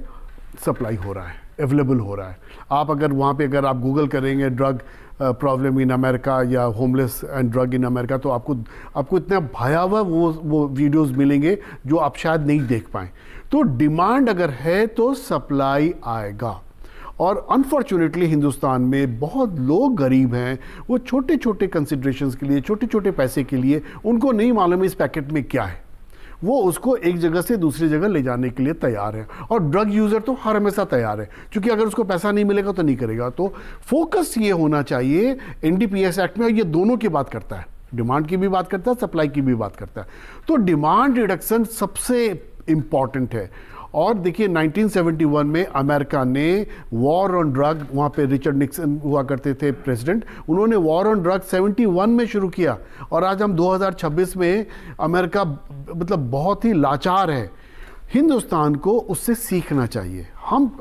सप्लाई हो रहा है, अवेलेबल हो रहा है। आप अगर वहाँ पे अगर आप गूगल करेंगे ड्रग प्रॉब्लम इन अमेरिका या homeless and drug in America तो आपको इतना भयावह वो वीडियोस मिलेंगे जो आप शायद नहीं देख पाएँ। तो डिमांड अगर है तो सप्लाई आएगा। और अनफॉर्चुनेटली हिंदुस्तान में बहुत लोग गरीब हैं, वो छोटे छोटे कंसिडरेशंस के लिए, छोटे छोटे पैसे के लिए, उनको नहीं मालूम इस पैकेट में क्या है, वो उसको एक जगह से दूसरी जगह ले जाने के लिए तैयार है। और ड्रग यूज़र तो हर हमेशा तैयार है, क्योंकि अगर उसको पैसा नहीं मिलेगा तो नहीं करेगा। तो फोकस ये होना चाहिए एनडीपीएस एक्ट में, और ये दोनों की बात करता है, डिमांड की भी बात करता है, सप्लाई की भी बात करता है। तो डिमांड रिडक्शन सबसे इम्पॉर्टेंट है। और देखिए 1971 में अमेरिका ने वॉर ऑन ड्रग, वहाँ पे रिचर्ड निक्सन हुआ करते थे प्रेसिडेंट, उन्होंने वॉर ऑन ड्रग 71 में शुरू किया। और आज हम 2026 में अमेरिका मतलब बहुत ही लाचार है। हिंदुस्तान को उससे सीखना चाहिए,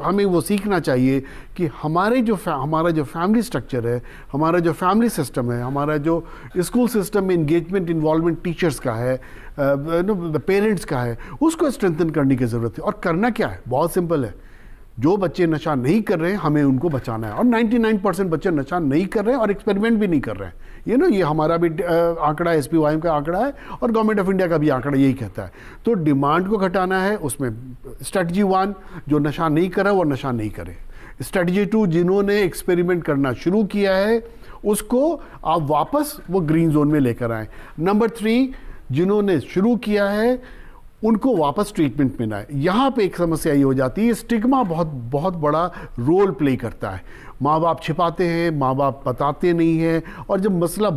हमें वो सीखना चाहिए कि हमारा जो फैमिली स्ट्रक्चर है, हमारा जो फैमिली सिस्टम है, हमारा जो स्कूल सिस्टम में इंगेजमेंट इन्वॉल्वमेंट टीचर्स का है, पेरेंट्स का है, उसको स्ट्रेंथन करने की ज़रूरत है। और करना क्या है, बहुत सिंपल है, जो बच्चे नशा नहीं कर रहे हैं हमें उनको बचाना है। और 99% बच्चे नशा नहीं कर रहे हैं और एक्सपेरिमेंट भी नहीं कर रहे हैं। ये हमारा भी आंकड़ा SPYM का आंकड़ा है और गवर्नमेंट ऑफ इंडिया का भी आंकड़ा यही कहता है। तो डिमांड को घटाना है, उसमें स्ट्रेटजी 1 जो नशा नहीं कर रहा वो नशा नहीं करे, स्ट्रेटजी 2 जिन्होंने एक्सपेरिमेंट करना शुरू किया है उसको आप वापस वो ग्रीन जोन में लेकर आए, नंबर 3 जिन्होंने शुरू किया है उनको वापस ट्रीटमेंट में लाए। यहाँ पे एक समस्या ये हो जाती है, स्टिग्मा बहुत बड़ा रोल प्ले करता है। माँ बाप छिपाते हैं, माँ बाप बताते नहीं हैं, और जब मसला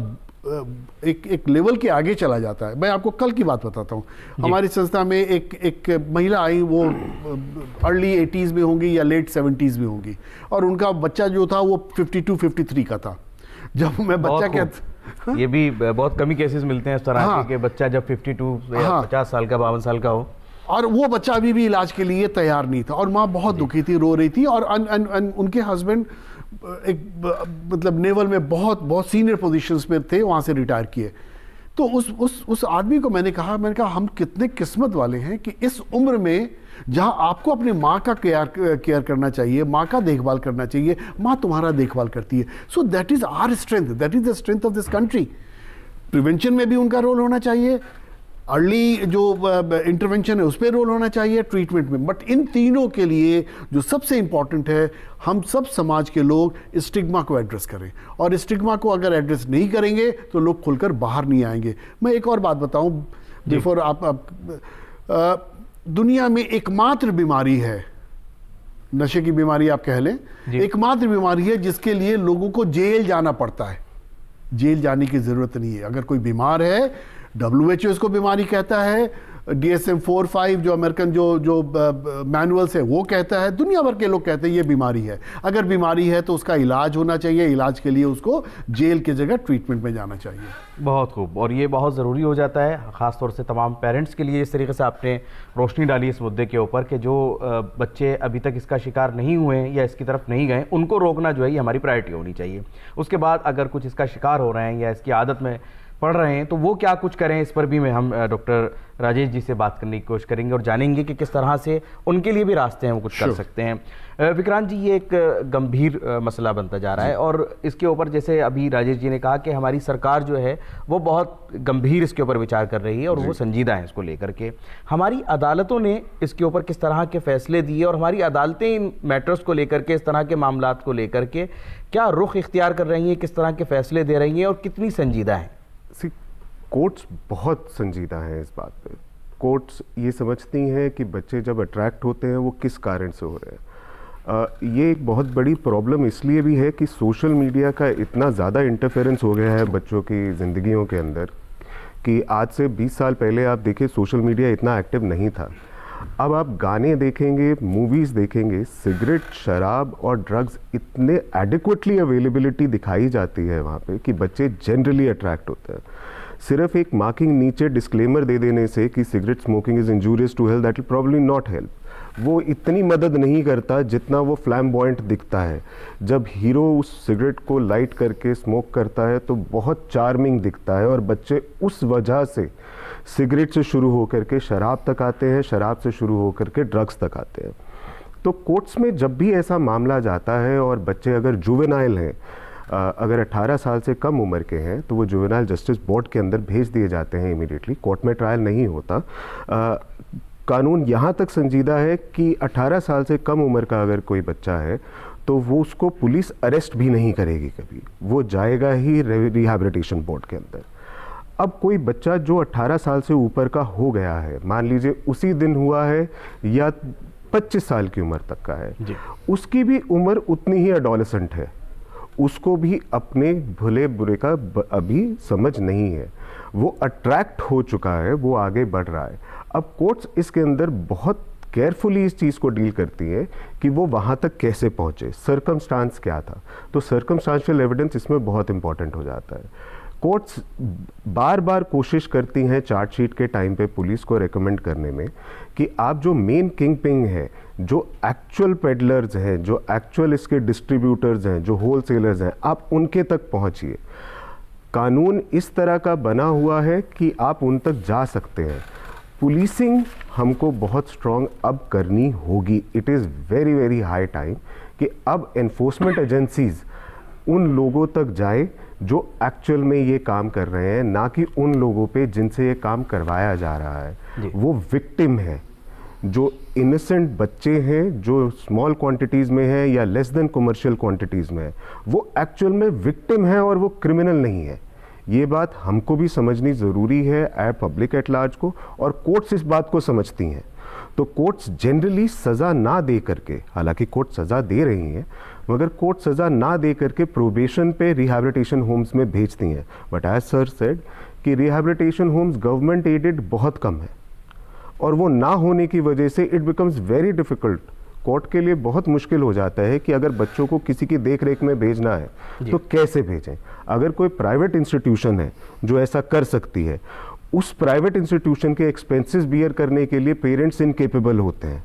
एक लेवल के आगे चला जाता है। मैं आपको कल की बात बताता हूँ, हमारी संस्था में एक महिला आई, वो अर्ली 80s में होंगी या लेट 70s में होंगी, और उनका बच्चा जो था वो 52-53 का था। जब मैं बच्चा कहता, ये भी बहुत कमी केसेस मिलते हैं इस तरह के बच्चा जब 52 या 50 साल का, 52 साल का हो, और वो बच्चा अभी भी इलाज के लिए तैयार नहीं था, और माँ बहुत दुखी थी, रो रही थी। और उनके हस्बैंड एक मतलब नेवल में बहुत सीनियर पोजीशंस पे थे, वहाँ से रिटायर किए। तो उस आदमी को मैंने कहा हम कितने किस्मत वाले हैं कि इस उम्र में जहाँ आपको अपनी माँ का केयर करना चाहिए, माँ का देखभाल करना चाहिए, माँ तुम्हारा देखभाल करती है। So that is our strength, that is the strength of this country. Prevention में भी उनका रोल होना चाहिए, अर्ली जो इंटरवेंशन है उस पर रोल होना चाहिए, ट्रीटमेंट में। बट इन तीनों के लिए जो सबसे इम्पॉर्टेंट है, हम सब समाज के लोग स्टिग्मा को एड्रेस करें, और स्टिग्मा को अगर एड्रेस नहीं करेंगे तो लोग खुलकर बाहर नहीं आएंगे। मैं एक और बात बताऊं बिफोर आप दुनिया में एकमात्र बीमारी है, नशे की बीमारी आप कह लें, एकमात्र बीमारी है जिसके लिए लोगों को जेल जाना पड़ता है। जेल जाने की जरूरत नहीं है। अगर कोई बीमार है, WHO इसको बीमारी कहता है, DSM-4-5 जो अमेरिकन जो मैनुअल्स है वो कहता है, दुनिया भर के लोग कहते हैं ये बीमारी है। अगर बीमारी है तो उसका इलाज होना चाहिए, इलाज के लिए उसको जेल की जगह ट्रीटमेंट में जाना चाहिए। बहुत खूब, और ये बहुत ज़रूरी हो जाता है ख़ासतौर से तमाम पेरेंट्स के लिए। इस तरीके से आपने रोशनी डाली इस मुद्दे के ऊपर कि जो बच्चे अभी तक इसका शिकार नहीं हुए या इसकी तरफ नहीं गए, उनको रोकना जो है ये हमारी प्रायोरिटी होनी चाहिए। उसके बाद अगर कुछ इसका शिकार हो रहे हैं या इसकी आदत में पढ़ रहे हैं, तो वो क्या कुछ करें, इस पर भी हम डॉक्टर राजेश जी से बात करने की कोशिश करेंगे और जानेंगे कि किस तरह से उनके लिए भी रास्ते हैं वो कुछ कर सकते हैं। विक्रांत जी, ये एक गंभीर मसला बनता जा रहा है और इसके ऊपर जैसे अभी राजेश जी ने कहा कि हमारी सरकार जो है वो बहुत गंभीर इसके ऊपर विचार कर रही है और वो संजीदा है इसको लेकर के। हमारी अदालतों ने इसके ऊपर किस तरह के फैसले दिए और हमारी अदालतें इन मैटर्स को लेकर के, इस तरह के मामलात को लेकर के क्या रुख इख्तियार कर रही हैं, किस तरह के फैसले दे रही हैं और कितनी संजीदा हैं? कोर्ट्स बहुत संजीदा हैं इस बात पे। कोर्ट्स ये समझती हैं कि बच्चे जब अट्रैक्ट होते हैं वो किस कारण से हो रहे हैं। ये एक बहुत बड़ी प्रॉब्लम इसलिए भी है कि सोशल मीडिया का इतना ज़्यादा इंटरफेरेंस हो गया है बच्चों की ज़िंदगियों के अंदर कि आज से 20 साल पहले आप देखें सोशल मीडिया इतना एक्टिव नहीं था। अब आप गाने देखेंगे, मूवीज़ देखेंगे, सिगरेट, शराब और ड्रग्स इतने एडिक्वेटली अवेलेबिलिटी दिखाई जाती है वहाँ पे कि बच्चे जनरली अट्रैक्ट होते हैं। सिर्फ एक मार्किंग नीचे डिस्क्लेमर दे देने से कि cigarette smoking is injurious to health, that will probably not help, वो इतनी मदद नहीं करता जितना वो फ्लैम्बॉयंट दिखता है। जब हीरो उस सिगरेट को लाइट करके स्मोक करता है तो बहुत चार्मिंग दिखता है और बच्चे उस वजह से सिगरेट से शुरू होकर के शराब तक आते हैं, शराब से शुरू होकर के ड्रग्स तक आते हैं। तो कोर्ट्स में जब भी ऐसा मामला जाता है और बच्चे अगर जुवेनाइल हैं, अगर 18 साल से कम उम्र के हैं, तो वो जुवेनाइल जस्टिस बोर्ड के अंदर भेज दिए जाते हैं इमीडिएटली। कोर्ट में ट्रायल नहीं होता। कानून यहाँ तक संजीदा है कि 18 साल से कम उम्र का अगर कोई बच्चा है तो वो उसको पुलिस अरेस्ट भी नहीं करेगी कभी, वो जाएगा ही रिहैबिलिटेशन बोर्ड के अंदर। अब कोई बच्चा जो 18 साल से ऊपर का हो गया है, मान लीजिए उसी दिन हुआ है या 25 साल की उम्र तक का है, उसकी भी उम्र उतनी ही एडोलेसेंट है, उसको भी अपने भले बुरे का अभी समझ नहीं है, वो अट्रैक्ट हो चुका है, वो आगे बढ़ रहा है। अब कोर्ट्स इसके अंदर बहुत केयरफुली इस चीज़ को डील करती है कि वो वहाँ तक कैसे पहुँचे, सर्कमस्टांस क्या था। तो सर्कमस्टांशियल एविडेंस इसमें बहुत इंपॉर्टेंट हो जाता है। कोर्ट्स बार बार कोशिश करती हैं चार्जशीट के टाइम पे पुलिस को रेकमेंड करने में कि आप जो मेन किंग पिंग है, जो एक्चुअल पेडलर्स हैं, जो एक्चुअल इसके डिस्ट्रीब्यूटर्स हैं, जो होलसेलर्स हैं, आप उनके तक पहुंचिए। कानून इस तरह का बना हुआ है कि आप उन तक जा सकते हैं। पुलिसिंग हमको बहुत स्ट्रॉन्ग अब करनी होगी। It is very very high time कि अब एनफोर्समेंट एजेंसीज उन लोगों तक जाए जो एक्चुअल में ये काम कर रहे हैं, ना कि उन लोगों पे जिनसे ये काम करवाया जा रहा है। वो विक्टिम है, जो इनोसेंट बच्चे हैं, जो स्मॉल क्वांटिटीज़ में है या लेस देन कमर्शियल क्वांटिटीज़ में है, वो एक्चुअल में विक्टिम है और वो क्रिमिनल नहीं है। ये बात हमको भी समझनी ज़रूरी है, पब्लिक एट लार्ज को, और कोर्ट्स इस बात को समझती हैं। तो कोर्ट्स जनरली सज़ा ना दे करके, हालांकि कोर्ट सज़ा दे रही हैं, मगर कोर्ट सज़ा ना दे करके प्रोबेशन पे रिहैबिलिटेशन होम्स में भेजती हैं। बट एज सर सेड कि रिहैबिलिटेशन होम्स गवर्नमेंट एडेड बहुत कम है और वो ना होने की वजह से it becomes very difficult. Court के लिए बहुत मुश्किल हो जाता है कि अगर बच्चों को किसी की देख रेख में भेजना है तो कैसे भेजें। अगर कोई प्राइवेट इंस्टीट्यूशन है जो ऐसा कर सकती है, उस प्राइवेट इंस्टीट्यूशन के एक्सपेंसेस बियर करने के लिए पेरेंट्स इनकेपेबल होते हैं।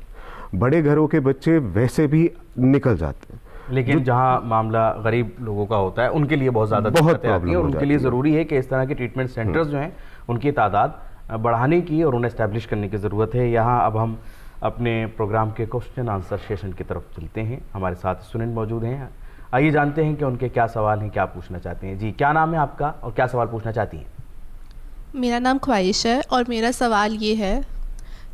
बड़े घरों के बच्चे वैसे भी निकल जाते हैं, लेकिन जहां मामला गरीब लोगों का होता है उनके लिए बहुत ज़्यादा दिक्कतें आती हैं और उनके लिए ज़रूरी है कि इस तरह के ट्रीटमेंट सेंटर्स जो हैं उनकी तादाद बढ़ाने की और उन्हें एस्टैब्लिश करने की ज़रूरत है। यहाँ अब हम अपने प्रोग्राम के क्वेश्चन आंसर सेशन की तरफ चलते हैं। हमारे साथ स्टूडेंट मौजूद हैं, आइए जानते हैं कि उनके क्या सवाल हैं, क्या पूछना चाहते हैं। जी, क्या नाम है आपका और क्या सवाल पूछना चाहती हैं? मेरा नाम ख्वाहिश है और मेरा सवाल ये है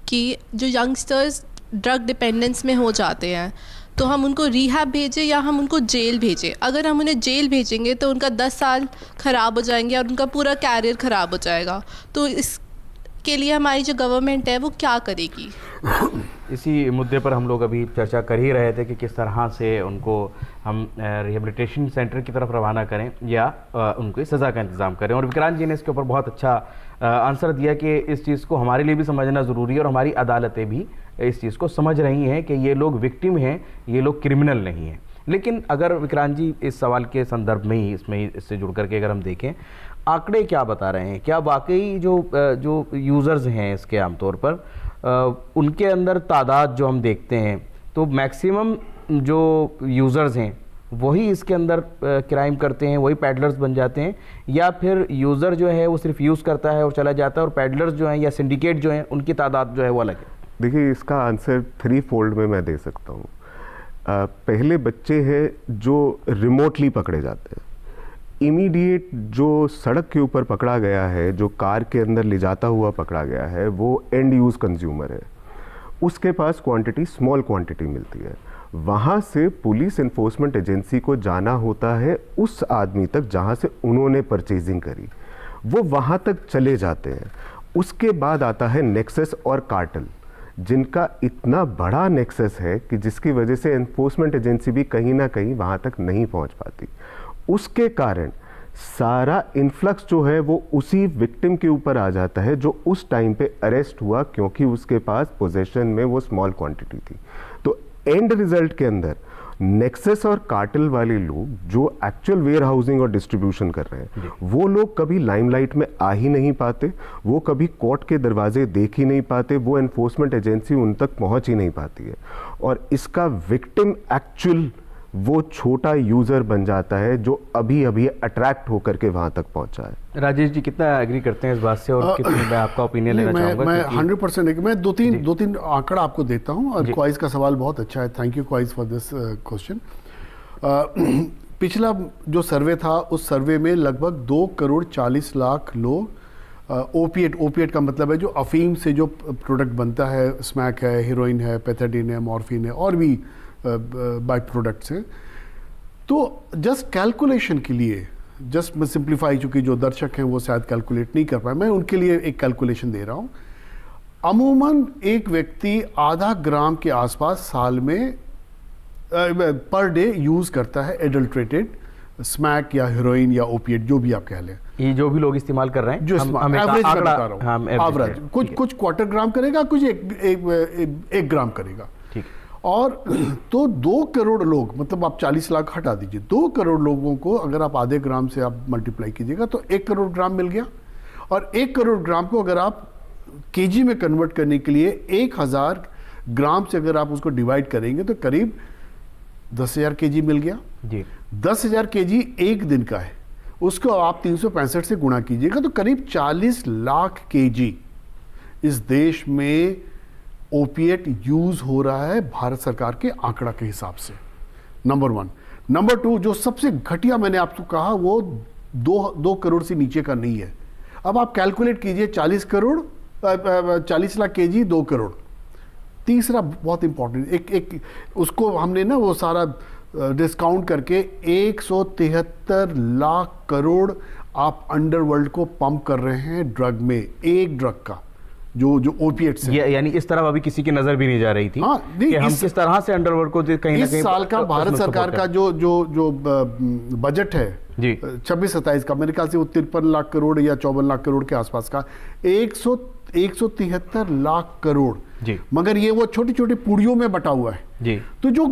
कि जो यंगस्टर्स ड्रग डिपेंडेंस में हो जाते हैं तो हम उनको रिहैब भेजें या हम उनको जेल भेजें? अगर हम उन्हें जेल भेजेंगे तो उनका 10 साल ख़राब हो जाएंगे और उनका पूरा कैरियर ख़राब हो जाएगा। तो इसके लिए हमारी जो गवर्नमेंट है वो क्या करेगी? इसी मुद्दे पर हम लोग अभी चर्चा कर ही रहे थे कि किस तरह से उनको हम रिहेबिलिटेशन सेंटर की तरफ रवाना करें या उनको सज़ा का इंतज़ाम करें। और विक्रांत जी ने इसके ऊपर बहुत अच्छा आंसर दिया कि इस चीज़ को हमारे लिए भी समझना ज़रूरी है और हमारी अदालतें भी इस चीज़ को समझ रही हैं कि ये लोग विक्टिम हैं, ये लोग क्रिमिनल नहीं हैं। लेकिन अगर विक्रांत जी इस सवाल के संदर्भ में ही इससे जुड़ करके अगर हम देखें, आंकड़े क्या बता रहे हैं? क्या वाकई जो यूज़र्स हैं इसके आमतौर पर उनके अंदर तादाद जो हम देखते हैं तो मैक्सिमम जो यूज़र्स हैं वही इसके अंदर क्राइम करते हैं, वही पैडलर्स बन जाते हैं, या फिर यूज़र जो है वो सिर्फ यूज़ करता है और चला जाता है और पैडलर्स जो हैं या सिंडिकेट जो हैं उनकी तादाद जो है वो अलग है? देखिए, इसका आंसर 3 फोल्ड में मैं दे सकता हूँ। पहले बच्चे हैं जो रिमोटली पकड़े जाते हैं। इमीडिएट जो सड़क के ऊपर पकड़ा गया है, जो कार के अंदर ले जाता हुआ पकड़ा गया है, वो एंड यूज़ कंज्यूमर है। उसके पास क्वांटिटी, स्मॉल क्वांटिटी मिलती है। वहाँ से पुलिस इन्फोर्समेंट एजेंसी को जाना होता है उस आदमी तक जहाँ से उन्होंने परचेजिंग करी, वो वहाँ तक चले जाते हैं। उसके बाद आता है नेक्सस और कार्टेल, जिनका इतना बड़ा नेक्सस है कि जिसकी वजह से इन्फोर्समेंट एजेंसी भी कहीं ना कहीं वहाँ तक नहीं पहुँच पाती। उसके कारण सारा इन्फ्लक्स जो है वो उसी विक्टिम के ऊपर आ जाता है जो उस टाइम पे अरेस्ट हुआ, क्योंकि उसके पास पोजेशन में वो स्मॉल क्वांटिटी थी। तो एंड रिजल्ट के अंदर नेक्सस और कार्टेल वाले लोग जो एक्चुअल वेयर हाउसिंग और डिस्ट्रीब्यूशन कर रहे हैं, वो लोग कभी लाइमलाइट में आ ही नहीं पाते, वो कभी कोर्ट के दरवाजे देख ही नहीं पाते, वो एनफोर्समेंट एजेंसी उन तक पहुंच ही नहीं पाती है। और इसका विक्टिम एक्चुअल वो छोटा यूजर बन जाता है जो अभी अभी अट्रैक्ट होकर के वहां तक पहुंचा है। राजेश जी कितना एग्री करते हैं इस बात से, और कितने मैं आपका ओपिनियन लेना चाहूँगा? मैं 100% मैं दो तीन आंकड़ा आपको देता हूं। और क्वाइस का सवाल बहुत अच्छा है, थैंक यू क्वाइस फॉर दिस क्वेश्चन। पिछला जो सर्वे था, उस सर्वे में लगभग 2,40,00,000 लोग ओपिएट का मतलब है जो अफीम से जो प्रोडक्ट बनता है, स्मैक है, हीरोइन है, पैथेडिन है, मॉर्फिन है, और भी बाई प्रोडक्ट्स हैं। तो जस्ट कैलकुलेशन के लिए, जस्ट मैं सिंप्लीफाई, चूँकि जो दर्शक हैं वो शायद कैलकुलेट नहीं कर पाए, मैं उनके लिए एक कैलकुलेशन दे रहा हूँ। अमूमन एक व्यक्ति आधा ग्राम के आसपास साल में पर डे यूज़ करता है एडल्ट्रेटेड स्मैक या हीरोइन या ओपिएट, जो भी आप कह लें। ये जो भी लोग इस्तेमाल कर रहे हैं, जो एवरेज मैं बता रहा हूँ, एवरेज कुछ क्वार्टर ग्राम करेगा, कुछ एक ग्राम करेगा। ठीक। और तो 2 करोड़ लोग, मतलब आप 40 लाख हटा दीजिए, 2 करोड़ लोगों को अगर आप आधे ग्राम से आप मल्टीप्लाई कीजिएगा तो 1 करोड़ ग्राम मिल गया। और 1 करोड़ ग्राम को अगर आप केजी में कन्वर्ट करने के लिए 1000 ग्राम से अगर आप उसको डिवाइड करेंगे तो करीब 10,000 केजी मिल गया जी। 10,000 केजी एक दिन का है, उसको आप 365 से गुणा कीजिएगा तो करीब 40 लाख केजी इस देश में ओपिएट यूज हो रहा है भारत सरकार के आंकड़ा के हिसाब से। नंबर 1। नंबर 2, जो सबसे घटिया मैंने आपको कहा, वो 2 करोड़ से नीचे का नहीं है। अब आप कैलकुलेट कीजिए, 40 लाख केजी, 2 करोड़। तीसरा बहुत इंपॉर्टेंट, एक उसको हमने ना वो सारा डिस्काउंट करके 173 लाख करोड़ आप अंडरवर्ल्ड को पंप कर रहे हैं ड्रग में, एक ड्रग का जो ओपिएट्स है। यानी इस तरह अभी किसी की नजर भी नहीं जा रही थी। हाँ, कि हम किस तरह से अंडरवर्ल्ड को कहीं ना इस कहीं साल का भारत सरकार का जो बजट है जी 26-27 का, मेरे ख्याल से वो 53 लाख करोड़ या 54 लाख करोड़ के आसपास का, 173 लाख करोड़ जी। मगर ये वो छोटी छोटी पुड़ियों में बटा हुआ है जी। तो जो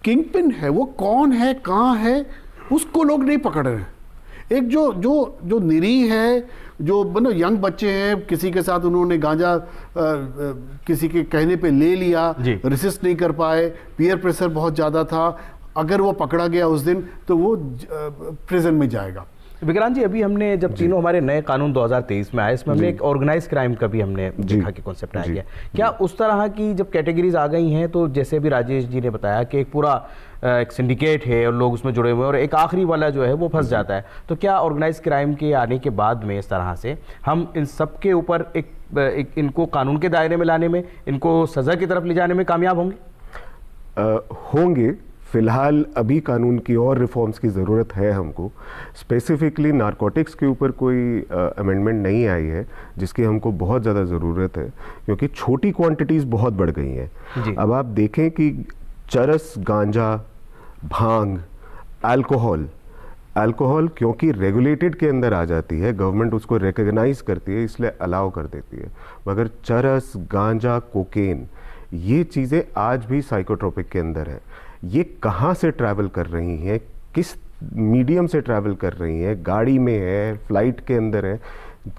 किंग पिन है वो कौन है, कहाँ है, उसको लोग नहीं पकड़ रहे हैं। एक जो निरीह है, जो मतलब यंग बच्चे हैं, किसी के साथ उन्होंने गांजा किसी के कहने पे ले लिया, रेसिस्ट नहीं कर पाए, पीयर प्रेशर बहुत ज़्यादा था, अगर वो पकड़ा गया उस दिन तो वो प्रिजन में जाएगा। विक्रांत जी, अभी हमने जब तीनों हमारे नए कानून 2023 में आए, इसमें हमने एक ऑर्गेनाइज क्राइम का भी हमने देखा कि कॉन्सेप्ट आ गया। क्या उस तरह की जब कैटेगरीज आ गई हैं, तो जैसे अभी राजेश जी ने बताया कि एक पूरा एक सिंडिकेट है और लोग उसमें जुड़े हुए हैं और एक आखिरी वाला जो है वो फंस जाता है, तो क्या ऑर्गेनाइज क्राइम के आने के बाद में इस तरह से हम इन सब के ऊपर एक इनको कानून के दायरे में लाने में, इनको सज़ा की तरफ ले जाने में कामयाब होंगे? फ़िलहाल अभी कानून की और रिफॉर्म्स की ज़रूरत है हमको। स्पेसिफिकली नारकोटिक्स के ऊपर कोई अमेंडमेंट नहीं आई है, जिसकी हमको बहुत ज़्यादा ज़रूरत है, क्योंकि छोटी क्वांटिटीज़ बहुत बढ़ गई हैं। अब आप देखें कि चरस, गांजा, भांग, अल्कोहल क्योंकि रेगुलेटेड के अंदर आ जाती है, गवर्नमेंट उसको रिकग्नाइज करती है, इसलिए अलाउ कर देती है, मगर चरस, गांजा, कोकेन, ये चीज़ें आज भी साइकोट्रोपिक के अंदर है। ये कहाँ से ट्रैवल कर रही हैं, किस मीडियम से ट्रैवल कर रही हैं, गाड़ी में है, फ्लाइट के अंदर है,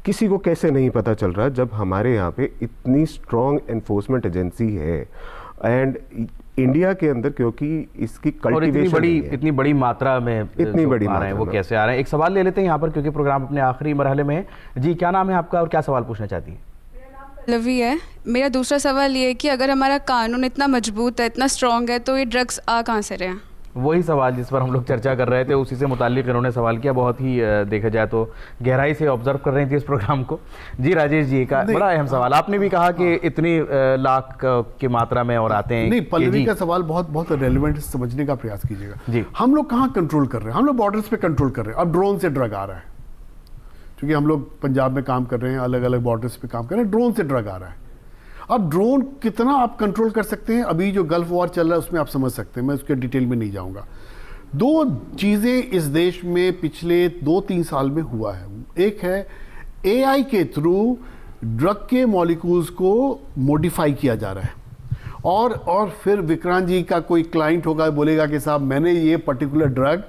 किसी को कैसे नहीं पता चल रहा, जब हमारे यहाँ पे इतनी स्ट्रॉन्ग एनफोर्समेंट एजेंसी है। एंड इंडिया के अंदर क्योंकि इसकी और कल्टीवेशन इतनी बड़ी मात्रा में इतनी जो बड़ी आ रहे हैं वो मात्रा में। कैसे आ रहे हैं। एक सवाल ले लेते हैं यहाँ पर, क्योंकि प्रोग्राम अपने आखिरी मरहले में है। जी, क्या नाम है आपका और क्या सवाल पूछना चाहती हैं? लवी है। मेरा दूसरा सवाल ये है कि अगर हमारा कानून इतना मजबूत है, इतना स्ट्रॉन्ग है, तो ये ड्रग्स आ कहाँ से रहे हैं? वही सवाल जिस पर हम लोग चर्चा कर रहे थे, उसी से मुताल्लिक इन्होंने सवाल किया। बहुत ही देखा जाए तो गहराई से ऑब्जर्व कर रही थी इस प्रोग्राम को। जी राजेश जी, का बड़ा अहम सवाल। आपने भी कहा कि इतनी लाख की मात्रा में और आते हैं। नहीं, कि पल्लवी जी, का सवाल बहुत बहुत रेलिवेंट, समझने का प्रयास कीजिएगा। जी। हम लोग कहाँ कंट्रोल कर रहे हैं? हम लोग बॉर्डर्स पे कंट्रोल कर रहे हैं। अब ड्रोन से ड्रग आ रहा है, क्योंकि हम लोग पंजाब में काम कर रहे हैं, अलग अलग बॉर्डर्स पे काम कर रहे हैं, ड्रोन से ड्रग आ रहा है। अब ड्रोन कितना आप कंट्रोल कर सकते हैं, अभी जो गल्फ वॉर चल रहा है उसमें आप समझ सकते हैं, मैं उसके डिटेल में नहीं जाऊंगा। दो चीज़ें इस देश में पिछले 2-3 साल में हुआ है। एक है एआई के थ्रू ड्रग के मॉलिक्यूल्स को मॉडिफाई किया जा रहा है, और फिर विक्रांत जी का कोई क्लाइंट होगा, बोलेगा कि साहब मैंने ये पर्टिकुलर ड्रग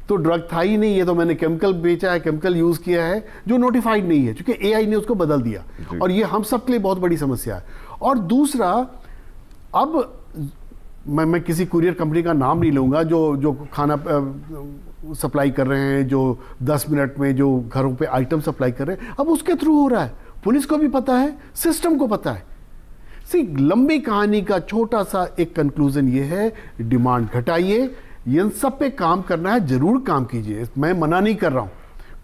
तो ड्रग था ही नहीं, ये तो मैंने केमिकल बेचा है, केमिकल यूज़ किया है जो नोटिफाइड नहीं है, क्योंकि एआई ने उसको बदल दिया। और ये हम सब के लिए बहुत बड़ी समस्या है। और दूसरा, अब मैं किसी कुरियर कंपनी का नाम नहीं लूँगा जो खाना सप्लाई कर रहे हैं, जो 10 मिनट में जो घरों पे आइटम सप्लाई कर रहे हैं, अब उसके थ्रू हो रहा है। पुलिस को भी पता है, सिस्टम को पता है। लंबी कहानी का छोटा सा एक कंक्लूजन ये है, डिमांड घटाइए, इन सब पे काम करना है, जरूर काम कीजिए, मैं मना नहीं कर रहा हूँ।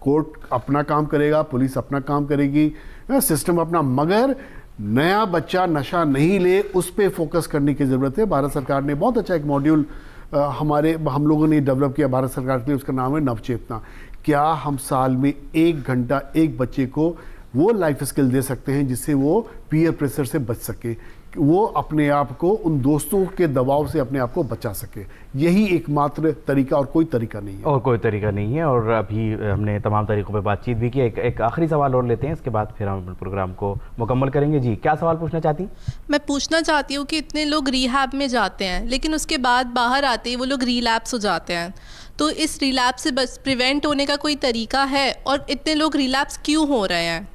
कोर्ट अपना काम करेगा, पुलिस अपना काम करेगी, सिस्टम अपना, मगर नया बच्चा नशा नहीं ले, उस पे फोकस करने की ज़रूरत है। भारत सरकार ने बहुत अच्छा एक मॉड्यूल हम लोगों ने डेवलप किया भारत सरकार के लिए, उसका नाम है नवचेतना। क्या हम साल में 1 घंटा एक बच्चे को वो लाइफ स्किल दे सकते हैं जिससे वो पीयर प्रेशर से बच सके, वो अपने आप को उन दोस्तों के दबाव से अपने आप को बचा सके? यही एकमात्र तरीका, और कोई तरीका नहीं है। और कोई तरीका नहीं है। और अभी हमने तमाम तरीकों पे बातचीत भी की। एक आखिरी सवाल और लेते हैं, इसके बाद फिर हम प्रोग्राम को मुकम्मल करेंगे। जी, क्या सवाल पूछना चाहती? मैं पूछना चाहती हूँ कि इतने लोग रिहैब में जाते हैं, लेकिन उसके बाद बाहर आते ही वो लोग रिलैप्स हो जाते हैं, तो इस रिलैप्स से बस प्रिवेंट होने का कोई तरीका है? और इतने लोग रिलैप्स क्यों हो रहे हैं?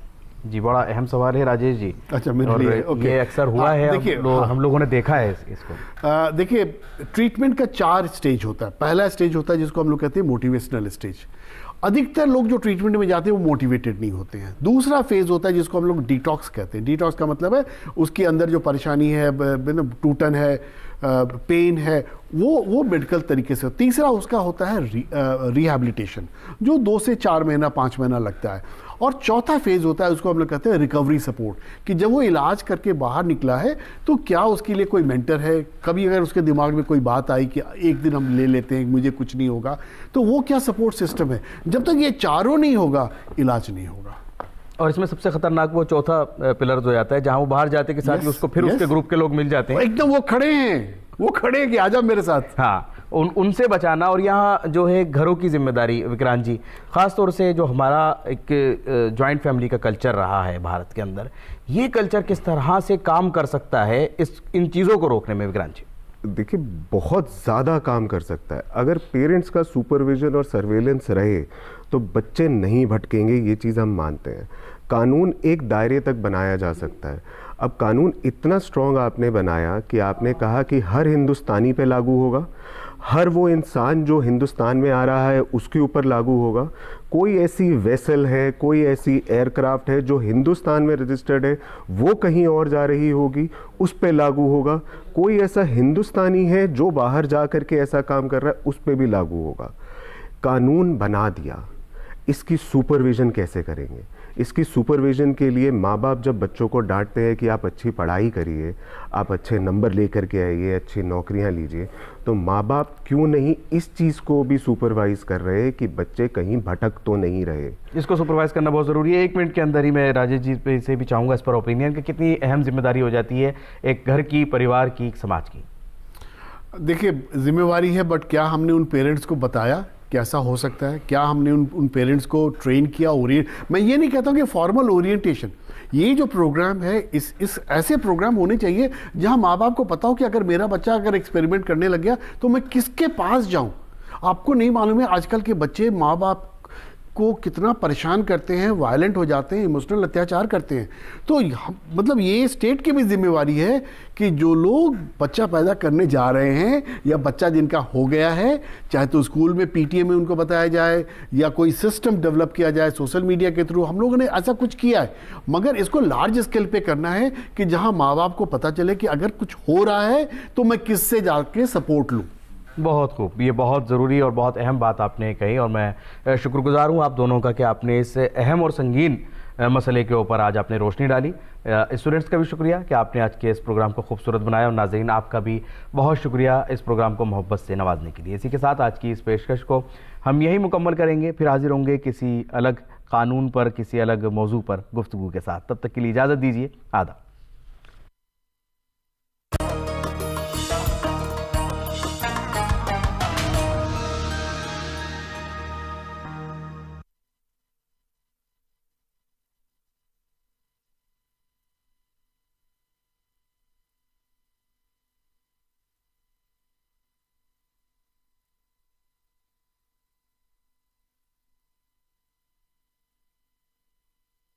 जी, बड़ा अहम सवाल है राजेश जी। अच्छा, मेरे और लिए ओके। ये अक्सर हुआ है, हम लोगों ने देखा है इसको। देखिए, ट्रीटमेंट का 4 स्टेज होता है। पहला स्टेज होता है जिसको हम लोग कहते हैं मोटिवेशनल स्टेज। अधिकतर लोग जो ट्रीटमेंट में जाते हैं वो मोटिवेटेड नहीं होते हैं। दूसरा फेज होता है जिसको हम लोग डिटॉक्स कहते हैं। डिटॉक्स का मतलब है उसके अंदर जो परेशानी है, टूटन है, पेन है, वो मेडिकल तरीके से। तीसरा उसका होता है रिहैबिलिटेशन, जो 2 से 4 महीना 5 महीना लगता है। और चौथा फेज होता है, उसको हम लोग कहते हैं रिकवरी सपोर्ट, कि जब वो इलाज करके बाहर निकला है तो क्या उसके लिए कोई मेंटर है, कभी अगर उसके दिमाग में कोई बात आई कि एक दिन हम ले लेते हैं, मुझे कुछ नहीं होगा, तो वो क्या सपोर्ट सिस्टम है। जब तक ये चारों नहीं होगा, इलाज नहीं होगा। और इसमें सबसे खतरनाक वो चौथा पिलर जो जाता है, जहां वो बाहर जाते के साथ ही उसको फिर उसके ग्रुप के लोग मिल जाते हैं, एकदम वो खड़े हैं कि आजा मेरे साथ। हाँ, उनसे बचाना। और यहाँ जो है घरों की जिम्मेदारी, विक्रांत जी, ख़ास तौर से जो हमारा एक जॉइंट फैमिली का कल्चर रहा है भारत के अंदर, ये कल्चर किस तरह से काम कर सकता है इन चीज़ों को रोकने में? विक्रांत जी, देखिए, बहुत ज़्यादा काम कर सकता है। अगर पेरेंट्स का सुपरविजन और सर्वेलेंस रहे तो बच्चे नहीं भटकेंगे, ये चीज़ हम मानते हैं। कानून एक दायरे तक बनाया जा सकता है। अब कानून इतना स्ट्रॉन्ग आपने बनाया कि आपने कहा कि हर हिंदुस्तानी पे लागू होगा, हर वो इंसान जो हिंदुस्तान में आ रहा है उसके ऊपर लागू होगा। कोई ऐसी वेसल है, कोई ऐसी एयरक्राफ्ट है जो हिंदुस्तान में रजिस्टर्ड है, वो कहीं और जा रही होगी, उस पे लागू होगा। कोई ऐसा हिंदुस्तानी है जो बाहर जा कर के ऐसा काम कर रहा है, उस पे भी लागू होगा। कानून बना दिया, इसकी सुपरविजन कैसे करेंगे? इसकी सुपरविजन के लिए माँ बाप जब बच्चों को डांटते हैं कि आप अच्छी पढ़ाई करिए, आप अच्छे नंबर लेकर के आइए, अच्छी नौकरियाँ लीजिए, तो माँ बाप क्यों नहीं इस चीज़ को भी सुपरवाइज कर रहे हैं कि बच्चे कहीं भटक तो नहीं रहे? इसको सुपरवाइज करना बहुत ज़रूरी है। 1 मिनट के अंदर ही मैं राजेश जी पे से भी चाहूँगा इस पर ओपिनियन कि कितनी अहम जिम्मेदारी हो जाती है एक घर की, परिवार की, समाज की। देखिए, जिम्मेवारी है, बट क्या हमने उन पेरेंट्स को बताया कि ऐसा हो सकता है? क्या हमने उन पेरेंट्स को ट्रेन किया? मैं ये नहीं कहता हूँ कि फॉर्मल ओरिएंटेशन, ये जो प्रोग्राम है, इस ऐसे प्रोग्राम होने चाहिए जहाँ माँ बाप को पता हो कि अगर मेरा बच्चा अगर एक्सपेरिमेंट करने लग गया तो मैं किसके पास जाऊँ। आपको नहीं मालूम है, आजकल के बच्चे माँ बाप को कितना परेशान करते हैं, वायलेंट हो जाते हैं, इमोशनल अत्याचार करते हैं। तो मतलब ये स्टेट की भी जिम्मेवारी है कि जो लोग बच्चा पैदा करने जा रहे हैं या बच्चा जिनका हो गया है, चाहे तो स्कूल में पीटीए में उनको बताया जाए या कोई सिस्टम डेवलप किया जाए सोशल मीडिया के थ्रू, हम लोगों ने ऐसा कुछ किया है, मगर इसको लार्ज स्केल पे करना है कि जहां माँ बाप को पता चले कि अगर कुछ हो रहा है तो मैं किससे जाके सपोर्ट लूँ। बहुत खूब, ये बहुत ज़रूरी और बहुत अहम बात आपने कही और मैं शुक्रगुजार हूँ आप दोनों का कि आपने इस अहम और संगीन मसले के ऊपर आज आपने रोशनी डाली। स्टूडेंट्स का भी शुक्रिया कि आपने आज के इस प्रोग्राम को खूबसूरत बनाया और नाज़रीन आपका भी बहुत शुक्रिया इस प्रोग्राम को मोहब्बत से नवाजने के लिए। इसी के साथ आज की इस पेशकश को हम यही मुकम्मल करेंगे, फिर हाजिर होंगे किसी अलग कानून पर, किसी अलग मौजू पर गुफ्तगू के साथ। तब तक के लिए इजाज़त दीजिए, आदाब।